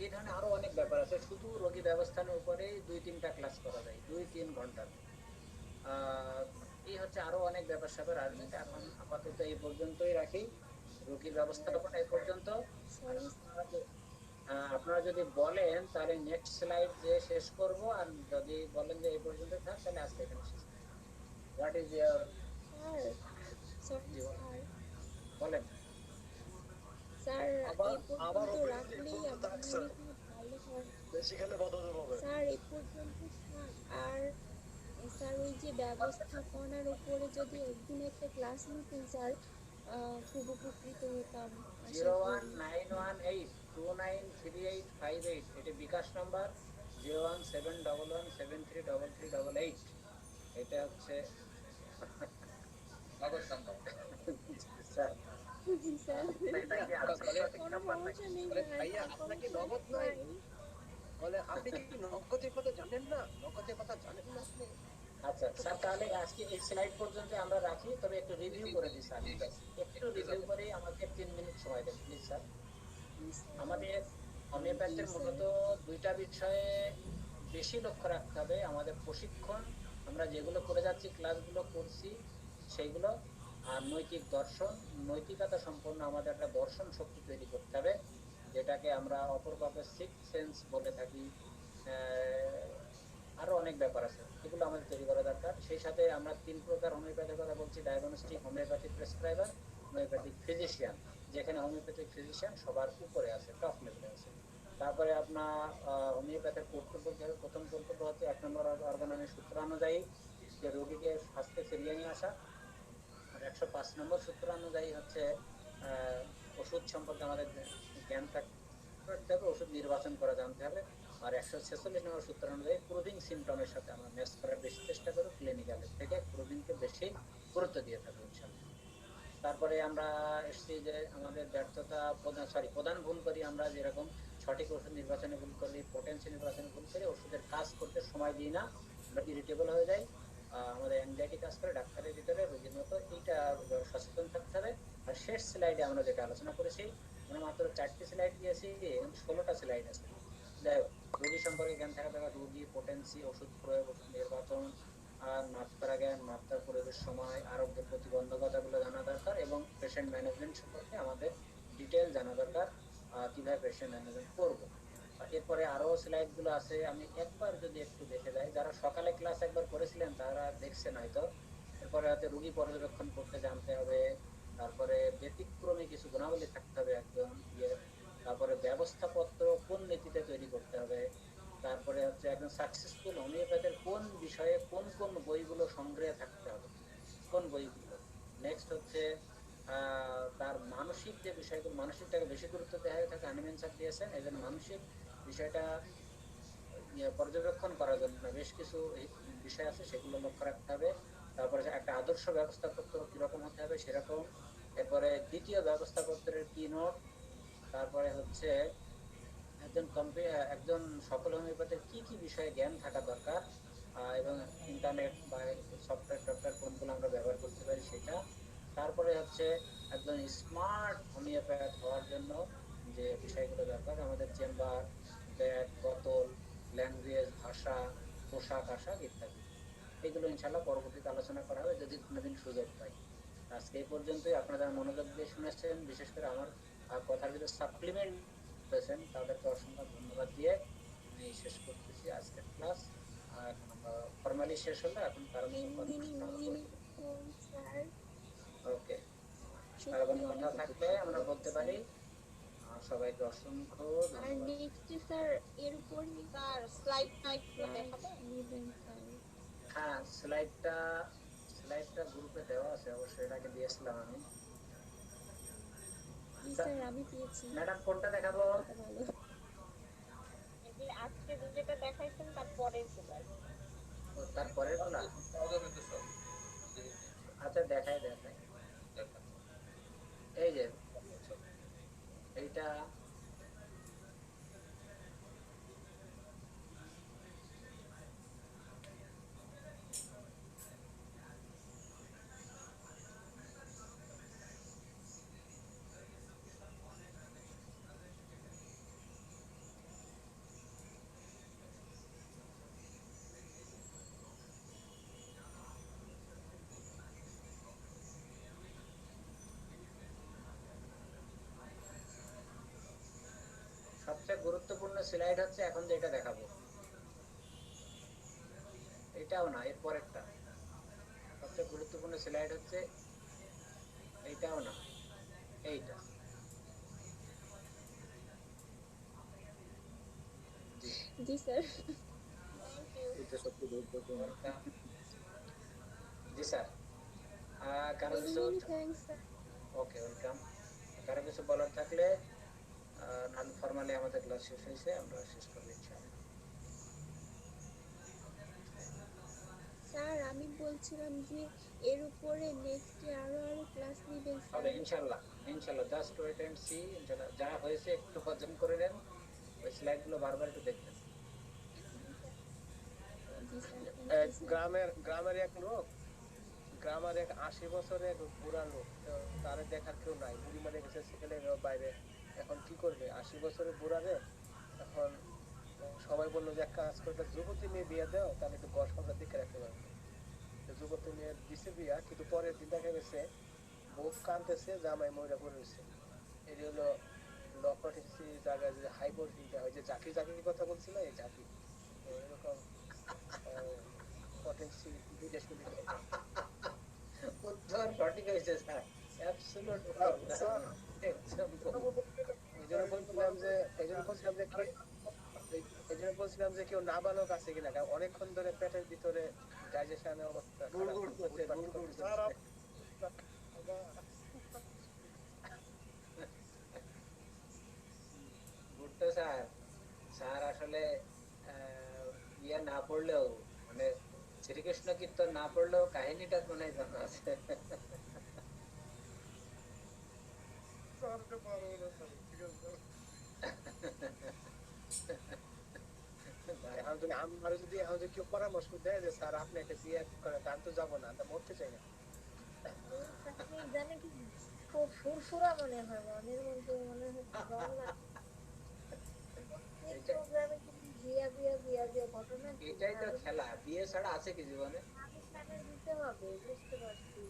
এই ধরনের আরো অনেক ব্যাপার আছে, শুধু রোগী ব্যবস্থানের উপরে 2-3টা ক্লাস করা যায় 2-3 ঘন্টা। এই হচ্ছে আরো অনেক ব্যাপার স্যাপার আসবে। এখন আপাতত এই পর্যন্তই রাখি, রোগীর ব্যবস্থাপনা এই পর্যন্ত। আপনারা যদি বলেন তাহলে নেক্সট স্লাইড যে শেষ করব, আর যদি বলেন যে এই পর্যন্ত থাক তাহলে আজকে এখানে শেষ। হোয়াট ইজ ইয়ার বলেন স্যার এই পর্যন্ত রাখলেই আমার মনে হয় ভালো হয় স্যার, এই পর্যন্ত থাক। আর স্যার ওই যে ব্যবস্থাপনার উপরে যদি একদিন একটা ক্লাস নিতেন স্যার, খুব উপকৃত হতাম। আশা করি 01918293858, এটা বিকাশ নাম্বার 01711733388। এটা হচ্ছে নগদ নাম্বার। স্যার জি স্যার, কোনো সমস্যা নেই ভাইয়া আপনাকে নগদ নাই বলে, আপনি কি নগদের কথা জানেন না? নগদের কথা জানেন না আপনি? আচ্ছা স্যার, তাহলে আজকে এই স্লাইড পর্যন্ত আমরা রাখি, তবে একটু রিভিউ করে দিই স্যার। একটু রিভিউ করে আমাকে 3 মিনিট সময় দেন প্লিজ স্যার। আমাদের হোমিওপ্যাথির মূলত 2টা বিষয়ে বেশি লক্ষ্য রাখতে হবে। আমাদের প্রশিক্ষণ, আমরা যেগুলো করে যাচ্ছি, ক্লাসগুলো করছি সেইগুলো, আর নৈতিক দর্শন, নৈতিকতা সম্পন্ন আমাদের একটা দর্শন শক্তি তৈরি করতে হবে, যেটাকে আমরা অপরভাবে সিক্স সেন্স বলে থাকি। আরো অনেক ব্যাপার আছে, এগুলো আমাদের তৈরি করা দরকার। সেই সাথে আমরা 3 প্রকার হোমিওপ্যাথির কথা বলছি: ডায়াগনস্টিক, হোমিওপ্যাথিক প্রেসক্রাইবার, হোমিওপ্যাথিক ফিজিশিয়ান, যেখানে হোমিওপ্যাথিক ফিজিশিয়ান সবার উপরে আছে, টপ লেভেলে আছে। তারপরে আপনার হোমিওপ্যাথির কর্তব্য, প্রথম কর্তব্য হচ্ছে 1 নম্বর অর্গানাইজের সূত্র অনুযায়ী যে রোগীকে স্বাস্থ্যে ফিরিয়ে নিয়ে আসা, আর 105 নম্বর সূত্র অনুযায়ী হচ্ছে ওষুধ সম্পর্কে আমাদের জ্ঞান থাকতে হবে, ওষুধ নির্বাচন করা জানতে হবে। আর 146 নম্বর সূত্র অনুযায়ী প্রুভিং সিমটমের সাথে আমরা ম্যাচ করার বেশি চেষ্টা করি, ক্লিনিক্যালের থেকে প্রুভিংকে বেশি গুরুত্ব দিয়ে থাকবো ইনশাআল্লাহ। তারপরে আমরা এসেছি যে আমাদের ব্যর্থতা, প্রধান ভুল করি আমরা, যেরকম সঠিক ওষুধ নির্বাচনে ভুল করি, পোটেন্সি নির্বাচনে ভুল করি, ওষুধের কাজ করতে সময় দিই না, আমরা ইরিটেবল হয়ে যাই, আমাদের অ্যাংজাইটি কাজ করে ডাক্তারের ভিতরে রোগীর মতো। এইটা সচেতন থাকতে হবে। আর শেষ স্লাইডে আমরা যেটা আলোচনা করেছি, আমরা মাত্র 4টি স্লাইড দিয়েছি, 16টা স্লাইড আছে। যাই হোক, রোগী সম্পর্কে জ্ঞান থাকা দরকার, রোগী, পোটেন্সি, ওষুধ প্রয়োগ, ওষুধ নির্বাচন, আর মাত্রা জ্ঞান, মাত্রা প্রয়োগের সময়, আরোগ্যের প্রতিবন্ধকতাগুলো জানা দরকার, এবং পেশেন্ট ম্যানেজমেন্ট সম্পর্কে আমাদের ডিটেল জানা দরকার, কিভাবে পেশেন্ট ম্যানেজমেন্ট করবো। এরপরে আরো স্লাইড গুলো আছে, আমি একবার যদি একটু দেখে যাই, যারা সকালে ক্লাস একবার করেছিলেন তারা দেখছেন হয়তো। এরপরে হয়তো রোগী পর্যবেক্ষণ করতে জানতে হবে, তারপরে ব্যতিক্রমী কিছু গুণাবলী থাকতে হবে একজন তারপরে ব্যবস্থাপত্র কোন নীতিতে তৈরি করতে হবে, তারপরে হচ্ছে একজন সাকসেসফুল হোমিওপ্যাথের কোন বিষয়ে কোন কোন বইগুলো সংগ্রহে থাকতে হবে, কোন বইগুলো। নেক্সট হচ্ছে তার মানসিক যে বিষয়গুলো, মানসিকটাকে বেশি গুরুত্ব দেওয়া হয়ে থাকে, আনিমেন স্যার দিয়েছেন। এই জন্য মানসিক বিষয়টা পর্যবেক্ষণ করার জন্য বেশ কিছু বিষয় আছে, সেগুলো লক্ষ্য রাখতে হবে। তারপরে একটা আদর্শ ব্যবস্থাপত্র কিরকম হতে হবে সেরকম। এরপরে দ্বিতীয় ব্যবস্থাপত্রের কি নোট, তারপরে হচ্ছে একজন সফল হোমিওপ্যাথের কি কি বিষয়ে জ্ঞান থাকা দরকার, এবং ইন্টারনেট বা সফটওয়্যার কোনগুলো আমরা ব্যবহার করতে পারি সেটা। তারপরে হচ্ছে একজন স্মার্ট হোমিওপ্যাথ হওয়ার জন্য যে বিষয়গুলো দরকার, আমাদের চেম্বার, ব্যাগ, বোতল, ল্যাঙ্গুয়েজ, ভাষা, পোশাক আশাক ইত্যাদি। এগুলো ইনশাল্লাহ পরবর্তীতে আলোচনা করা হবে যদি কোনোদিন সুযোগ পাই। আজকে এই পর্যন্তই। আপনারা মনোযোগ দিয়ে শুনেছেন, বিশেষ করে আমার কথার ভিতরে সাপ্লিমেন্ট করতেছেন তাদেরকে অসংখ্য ধন্যবাদ দিয়ে আমি শেষ করতেছি আজকের ক্লাস। এখন আমরা ফর্মালি শেষ হলো, এখন কারো মেহেন্দিনী স্যার ওকে, কারো সত্যি কোনো কথা অনেক থাকলে উপকৃত আমরা বলতে হয়েছি। পারি। সবাইকে অসংখ্য আর ধন্যবাদ। নেক্সট স্যার এর উপর স্যার স্লাইড দেখাবেন? নেবেন স্যার। হ্যাঁ, স্লাইডটা গ্রুপে দেওয়া আছে, অবশ্যই এটাকে দিয়েছিলাম আমি। জি স্যার আমি পেয়েছি। ম্যাডাম কোনটা দেখাবো? ভালো। এই যে আজকে যেটা দেখাইছেন তারপরের গুলা। তারপরের গুলা? আগামী তো সব আচ্ছা দেখাই। দেখা এই যে এইটা সবচেয়ে গুরুত্বপূর্ণ স্লাইড হচ্ছে এখন যেটা দেখাবো, এটাও না, এর পরেরটা। সবচেয়ে গুরুত্বপূর্ণ স্লাইড হচ্ছে এইটাও না, এইটা। জি স্যার। এটা সবচেয়ে গুরুত্বপূর্ণ। জি স্যার। কারো কিছু থ্যাঙ্কস স্যার। ওকে, ওয়েলকাম। কারো কিছু বলার থাকলে নাহলে ফর্মালি আমাদের ক্লাস শেষ হয়েছে, আমরা শেষ করবো ইনশাআল্লাহ। স্যার আমি বলছিলাম যে এর উপরে নেক্সট আরো ক্লাস নেবেন হবে স্যার। ইনশাআল্লাহ জাস্ট ওয়েট এন্ড সি। ইনশাআল্লাহ যা হয়েছে একটু হজম করে নেন, ওই স্লাইডগুলো বারবার একটু দেখবেন। জি স্যার। গ্রামের এক লোক, গ্রামের এক 80 বছরের বুড়া লোক, তো তারে দেখার কেউ নাই, বুড়ি মারা গেছে, ছেলে মেয়ে বাইরে। এখন কি করবে 80 বছরের বুড়ারে? এখন সবাই বললো যে এক কাজ করে একটা যুবতী মেয়ে বিয়ে দাও, তাহলে একটু ঘর সংসার দিকে রাখতে পারবে। যুবতী মেয়ে দিছে বিয়া, কিন্তু পরের দিন দেখা গেছে বউ কাঁদতেছে, জামাই ময়রা পড়ে রয়েছে। এটি হলো ল 46 জায়গায় যে হাইকোর্ট দিতে হয়, যে জাকির কথা বলছিল, এই জাকির এরকম পটেন্সি বিদেশ মিলে উত্তর সঠিক হয়েছে স্যার, অ্যাবসলিউট। বলছিলাম যে কেউ নাবালক আছে কিনা, কারণ অনেকক্ষণ ধরে পেটের ভিতরে ডাইজেশনের অবস্থা ঘুরতে স্যার। স্যার আসলে ইয়ে না পড়লেও, মানে শ্রীকৃষ্ণ কীর্তন না পড়লেও কাহিনীটা মনে হয় জানা আছে। আমার যদি এখন কেউ পরামর্শ দেয় যে স্যার আপনি একটা বিয়ে করেন, আমি তো যাবো না, আমি মরতে চাই না। জানে কি খুব ফুরফুরা মনে হয়, মনের মধ্যে মনে হয় রং লাগে। প্রোগ্রামে কিন্তু বিয়া ঘটনা এটাই তো খেলা, বিয়ে ছাড়া আছে কি জীবনে? দিতে হবে, বুঝতে পারছি।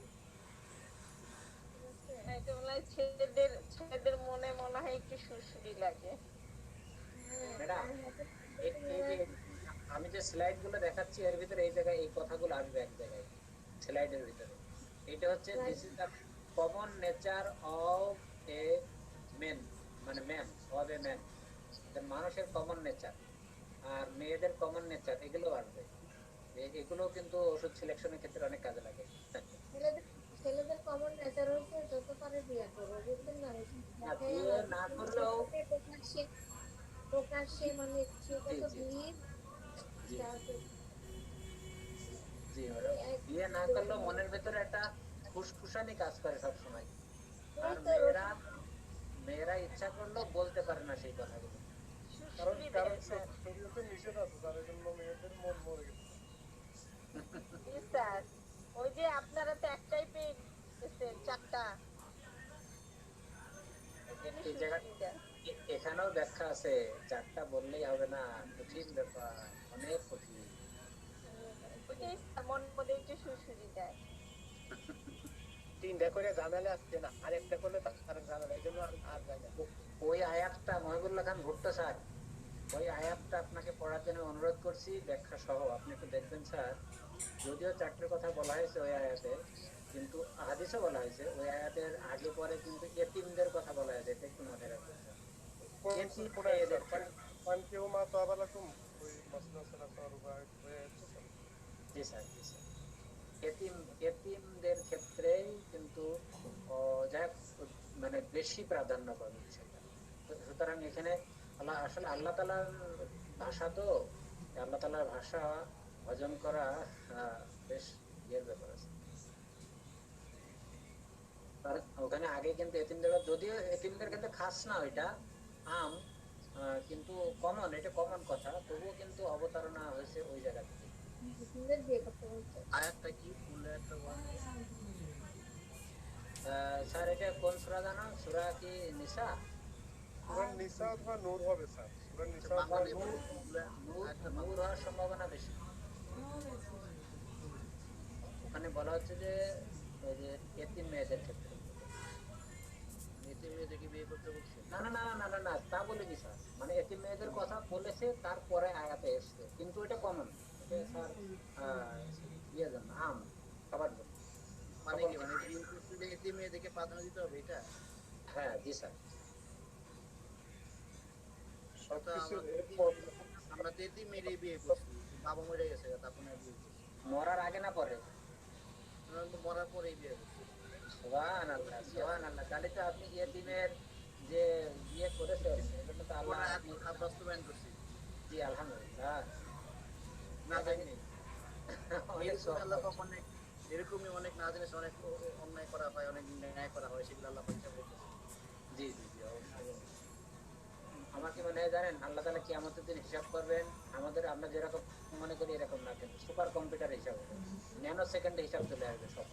এটা মনে হয় ছেলেদের মনে হয় একটু সুরসুরি লাগে। ম্যাডাম আমি যে স্লাইড গুলো দেখাচ্ছি এর ভিতরে এই জায়গায় এই কথাগুলো আসবে এক জায়গায় স্লাইডের ভিতরে। এটা হচ্ছে this is the common nature of a men, মানে ম্যান অফ এ ম্যান, মানুষের কমন নেচার আর মেয়েদের কমন নেচার, এগুলো আসবে। এগুলো কিন্তু ওষুধ সিলেকশনের ক্ষেত্রে অনেক কাজে লাগে। ছেলেদের কমন নেচার হচ্ছে যত পারে বিয়ে করবো, বুঝলেন না? বিয়ে না করলেও প্রকাশ্যে মানে সে কত ভিড়। বিয়ে না করলেও মনের ভেতরে একটা ফুসফুসানি কাজ করে সবসময়। আর মেয়েরা ইচ্ছা করলেও বলতে পারে না সেই কথাগুলো, কারণ শরীয়তে নিষেধ আছে, তার জন্য মেয়েদের মন মরে গেছে। স্যার ওই যে আপনারা তো একটাই পেয়ে গেছেন, চারটা। এখানেও ব্যাখ্যা আছে, চারটা বললেই হবে না, কঠিন ব্যাপার, অনেক কঠিন। মনের মধ্যে একটু সুরসুরি দেয়। তিনটা করে ঝামেলা আসছে না, আরেকটা করলে তার ঝামেলা, এই জন্য আর যায় না। ওই আয়াতটা মহিবুল্লাহ খান ভুট্টো স্যার, ওই আয়াতটা আপনাকে পড়ার জন্য অনুরোধ করছি ব্যাখ্যা সহ, আপনি একটু দেখবেন স্যার। যদিও চারটের কথা বলা হয়েছে ওই আয়াতে, কিন্তু হাদিসও বলা হয়েছে ওই আয়াতের আগে পরে কিন্তু এতিমদের কথা বলা হয়েছে, এটা একটু মাথায় রাখবেন স্যার। এতিম মেয়েদের জি স্যার, জি স্যার। এতিমদের ক্ষেত্রেই কিন্তু যাই হোক, মানে বেশি প্রাধান্য পাবে বিষয়টা। সুতরাং এখানে আসলে আল্লাহ তাআলার ভাষা, তো আল্লাহ তাআলার ভাষা হজম করা বেশ ইয়ের ব্যাপার আছে। আর ওখানে আগে কিন্তু এতিমদের, যদিও এতিমদের ক্ষেত্রে খাস না ওইটা, আম, কিন্তু কমন, এটা কমন কথা, তবুও কিন্তু অবতারণা হয়েছে ওই জায়গা থেকে। আয়াতটা কি ফুল একটা স্যার এটা কোন সূরা জানো? সূরা কি নিসা? সূরা নিসা অথবা নূর হবে স্যার, সূরা নিসা অথবা নূর হওয়ার সম্ভাবনা বেশি। ওখানে বলা হচ্ছে যে ওই যে এতিম মেয়েদের ক্ষেত্রে, এতিম মেয়েদেরকে বিয়ে করতে বলছে। না না না না না না, তা বলিনি স্যার, মানে এতিম মেয়েদের কথা বলেছে তারপরে আয়াতে এসছে, কিন্তু এটা কমন, এটা স্যার ইয়ে জন্য আম সবার জন্য। মানে কি, মানে বিয়ে করতে এতিম মেয়েদেরকে প্রাধান্য দিতে হবে এটা? হ্যাঁ জি স্যার। আমরা তো এতিম মেয়েরই বিয়ে করছি, বাবা মরে গেছে তারপর বিয়ে করছি। মরার আগে না পরে? মরার পরেই বিয়ে করছি। সুবহানাল্লাহ, সুবহানাল্লাহ। তাহলে তো আপনি এতিমের যে বিয়ে করেছেন এজন্য তো আল্লাহ বাস্তবায়ন করছি। জি আলহামদুলিল্লাহ। না জানি অনেক এরকমই অনেক না জেনে অনেক অন্যায় করা হয়, অনেক ন্যায় করা হয়, সেগুলো আল্লাহ জি জি জি অবশ্যই। আমাকে মনে হয় জানেন আল্লাহ তাআলা কিয়ামতের দিন হিসাব করবেন আমাদের, আমরা যেরকম মনে করি এরকম না, কিন্তু সুপার কম্পিউটার হিসাব হবে, ন্যানো সেকেন্ডে হিসাব চলে আসবে সব।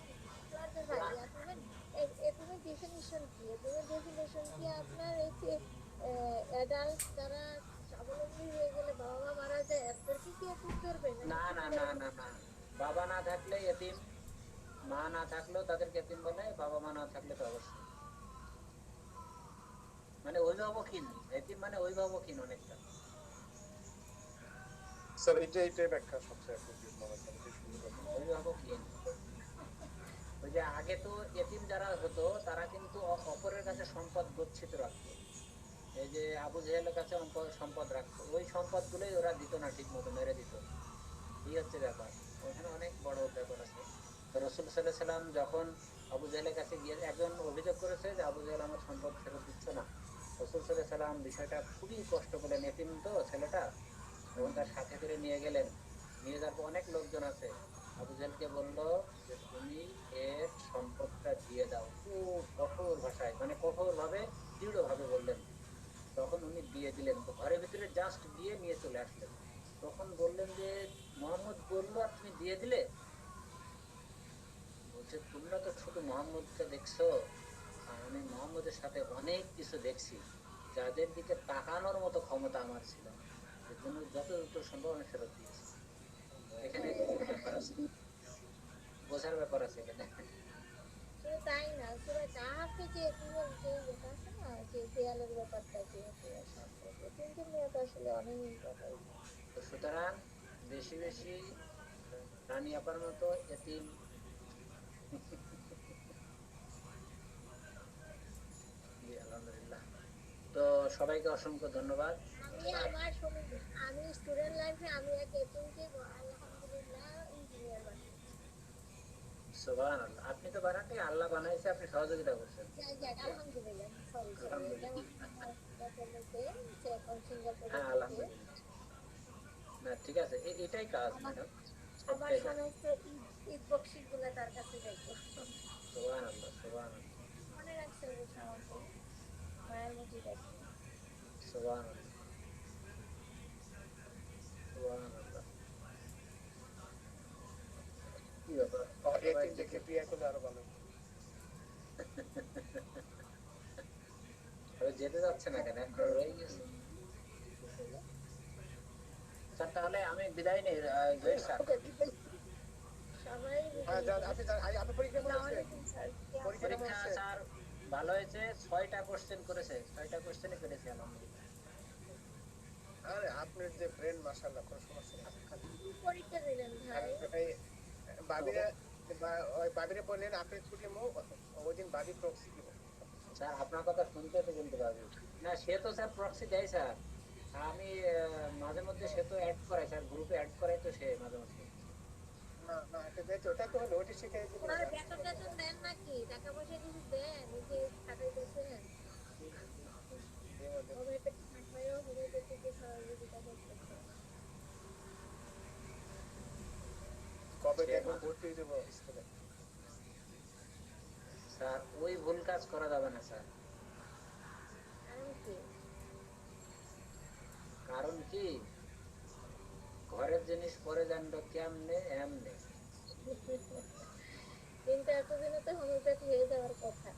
এগুলোর ডেফিনিশন কি? এগুলোর ডেফিনিশন কি আপনার এই যে অ্যাডাল্ট যারা স্বাবলম্বী হয়ে গেলে বাবা মা মারা যায় এদেরকে কি এতিম ধরবে? না না না না না, বাবা না থাকলে এতিম, মা না থাকলেও তাদেরকে এতিম বলে, বাবা মা না থাকলে তো অবশ্যই, মানে অভিভাবকহীন এতিম, মানে অভিভাবকহীন অনেকটা। স্যার এইটাই ব্যাখ্যা সবচেয়ে অভিভাবকহীন। ওই যে আগে তো এতিম যারা হতো তারা কিন্তু অপরের কাছে সম্পদ গচ্ছিত রাখতো, এই যে আবু জেহেলের কাছে সম্পদ রাখতো, ওই সম্পদ গুলোই ওরা দিত না, ঠিক মতো মেরে দিত। এই হচ্ছে ব্যাপার, ওখানে অনেক বড় ব্যাপার আছে। রাসূল সাল্লাল্লাহু আলাইহি ওয়াসাল্লাম যখন আবু জেহেলের কাছে গিয়ে, একজন অভিযোগ করেছে যে আবু জেহেল আমার সম্পদ ফেরত দিচ্ছে না, রাসূল সাল্লাল্লাহু আলাইহি ওয়াসাল্লাম বিষয়টা খুবই কষ্ট পেলেন, এতিম তো ছেলেটা, এবং তার সাথে করে নিয়ে গেলেন। নিয়ে যাওয়ার পর অনেক লোকজন আছে, আবু জেহেলকে বললো যে তুমি এর সম্পদটা দিয়ে দাও, খুব কঠোর ভাষায়, মানে কঠোর ভাবে দৃঢ় ভাবে বললেন। তখন উনি দিয়ে দিলেন, তো ঘরের ভিতরে জাস্ট দিয়ে নিয়ে চলে আসলেন। তখন বললেন যে মোহাম্মদ বললো আর তুমি দিয়ে দিলে? বলছে তোমরা তো শুধু মোহাম্মদকে দেখছো, আমি মোহাম্মদের সাথে অনেক কিছু দেখছি যাদের দিকে তাকানোর মতো ক্ষমতা আমার ছিল না, এর জন্য যত দ্রুত সম্ভব আমি ফেরত দিয়েছি। এখানে ব্যাপার আছে, বোঝার ব্যাপার আছে এখানে। শুধু তাই না, সূরা কাহাফে যে এতিমের যে যেটা আছে না, যে দেয়ালের ব্যাপারটা, যে এতিমদের নিয়ে তো আসলে অনেক ব্যাপার। তো সুতরাং বেশি বেশি রানী আপার মতো এতিম আলহামদুলিল্লাহ। তো সবাইকে অসংখ্য ধন্যবাদ। আমি স্টুডেন্ট লাইফে আমি এক এতিমকে আলহামদুলিল্লাহ ইঞ্জিনিয়ার বানিয়েছি। সুবহানাল্লাহ, আপনি তো বানাতে আল্লাহ বানাইছে, আপনি সহযোগিতা করছেন। আলহামদুলিল্লাহ, সরি হ্যাঁ আলহামদুলিল্লাহ, না ঠিক আছে, এটাই কাজ ম্যাডাম। আমার সমস্ত ঈদ বকশিস গুলো তার কাছে যাইতো। সুবহানাল্লাহ, সুবহানাল্লাহ, মনে রাখছে আমাকে, মায়ের মতো রাখছে। সুবহানাল্লাহ, সুবহানাল্লাহ। কি ব্যাপার, দেখে বিয়ে করলে আরো ভালো। যেতে যাচ্ছে না কেন, এখন রয়ে গেছে। স্যার তাহলে আমি বিদায় নেই, সবাই আপনি পরীক্ষা পরীক্ষা স্যার ভালো হয়েছে, 6টা কোশ্চেন করেছে, 6টা কোশ্চেনই করেছে আলহামদুলিল্লাহ। আরে আপনার যে ব্রেন মাশাআল্লাহ, কোনো সমস্যা নেই। কি পরীক্ষা দিলেন আর ভাই? এই বাবিরা ওই বাবিরে বললেন আপনি ছুটি মো, ওই দিন বাবি প্রক্সি দিব। স্যার আপনার কথা শুনতে তো বলতে পারবি না, সে তো স্যার প্রক্সি দেয় স্যার। আমি মাঝে মধ্যে সে তো অ্যাড করে স্যার, গ্রুপে অ্যাড করে তো সে মাঝে মধ্যে। না না, এটা দেখো, ওটা তো হলো, ওটা শিখে দিবেন। ওনার বেতন টেতন দেন নাকি? টাকা পয়সা কিছু দেন? এই যে খাটাইতেছেন, হোমিওপ্যাথি খাটাইও হোমিওপ্যাথিকে সহযোগিতা করতেছে। কবে দেখো ভর্তি হয়ে যাবো স্কুলে। স্যার ওই ভুল কাজ করা যাবে না স্যার। কারণ কি? কারণ কি, ঘরের জিনিস পরে জানলো কেমনে এমনে। কিন্তু এতদিনে তো হোমিওপ্যাথি হয়ে যাওয়ার কথা।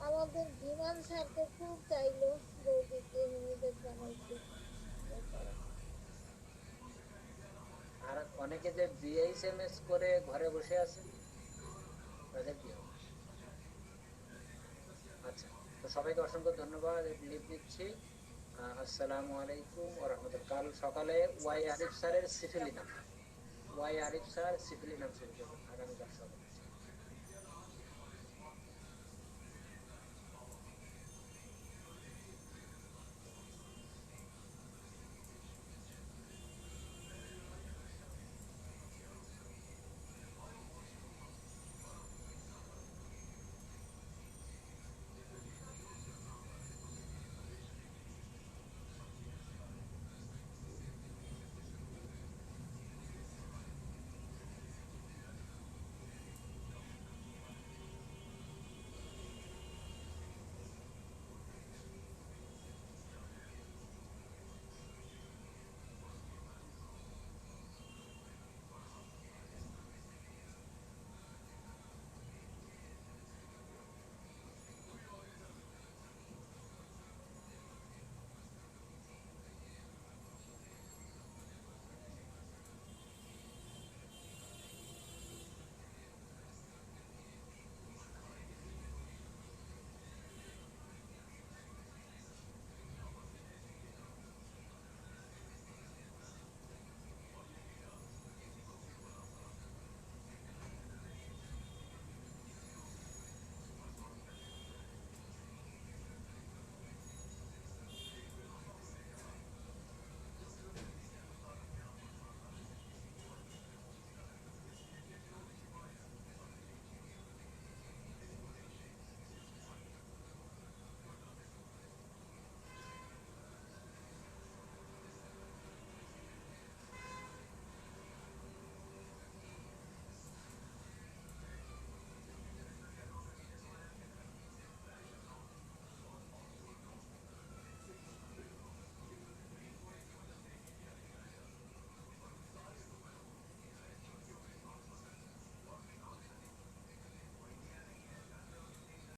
আমাদের বিমান স্যার তো খুব চাইলো বৌদিকে হোমিওপ্যাথি বানাইতে। আর অনেকে যে বিএইচএমএস করে ঘরে বসে আছে, তাদের কি হবে? আচ্ছা, তো সবাইকে অসংখ্য ধন্যবাদ, লিভ দিচ্ছি। আসসালামু আলাইকুম ওয়া রাহমাতুল্লাহ। কাল সকালে ওয়াই আরিফ স্যারের সিফিলি নাম, ওয়াই আরিফ স্যার সিফিলি নাম শুরু করবে।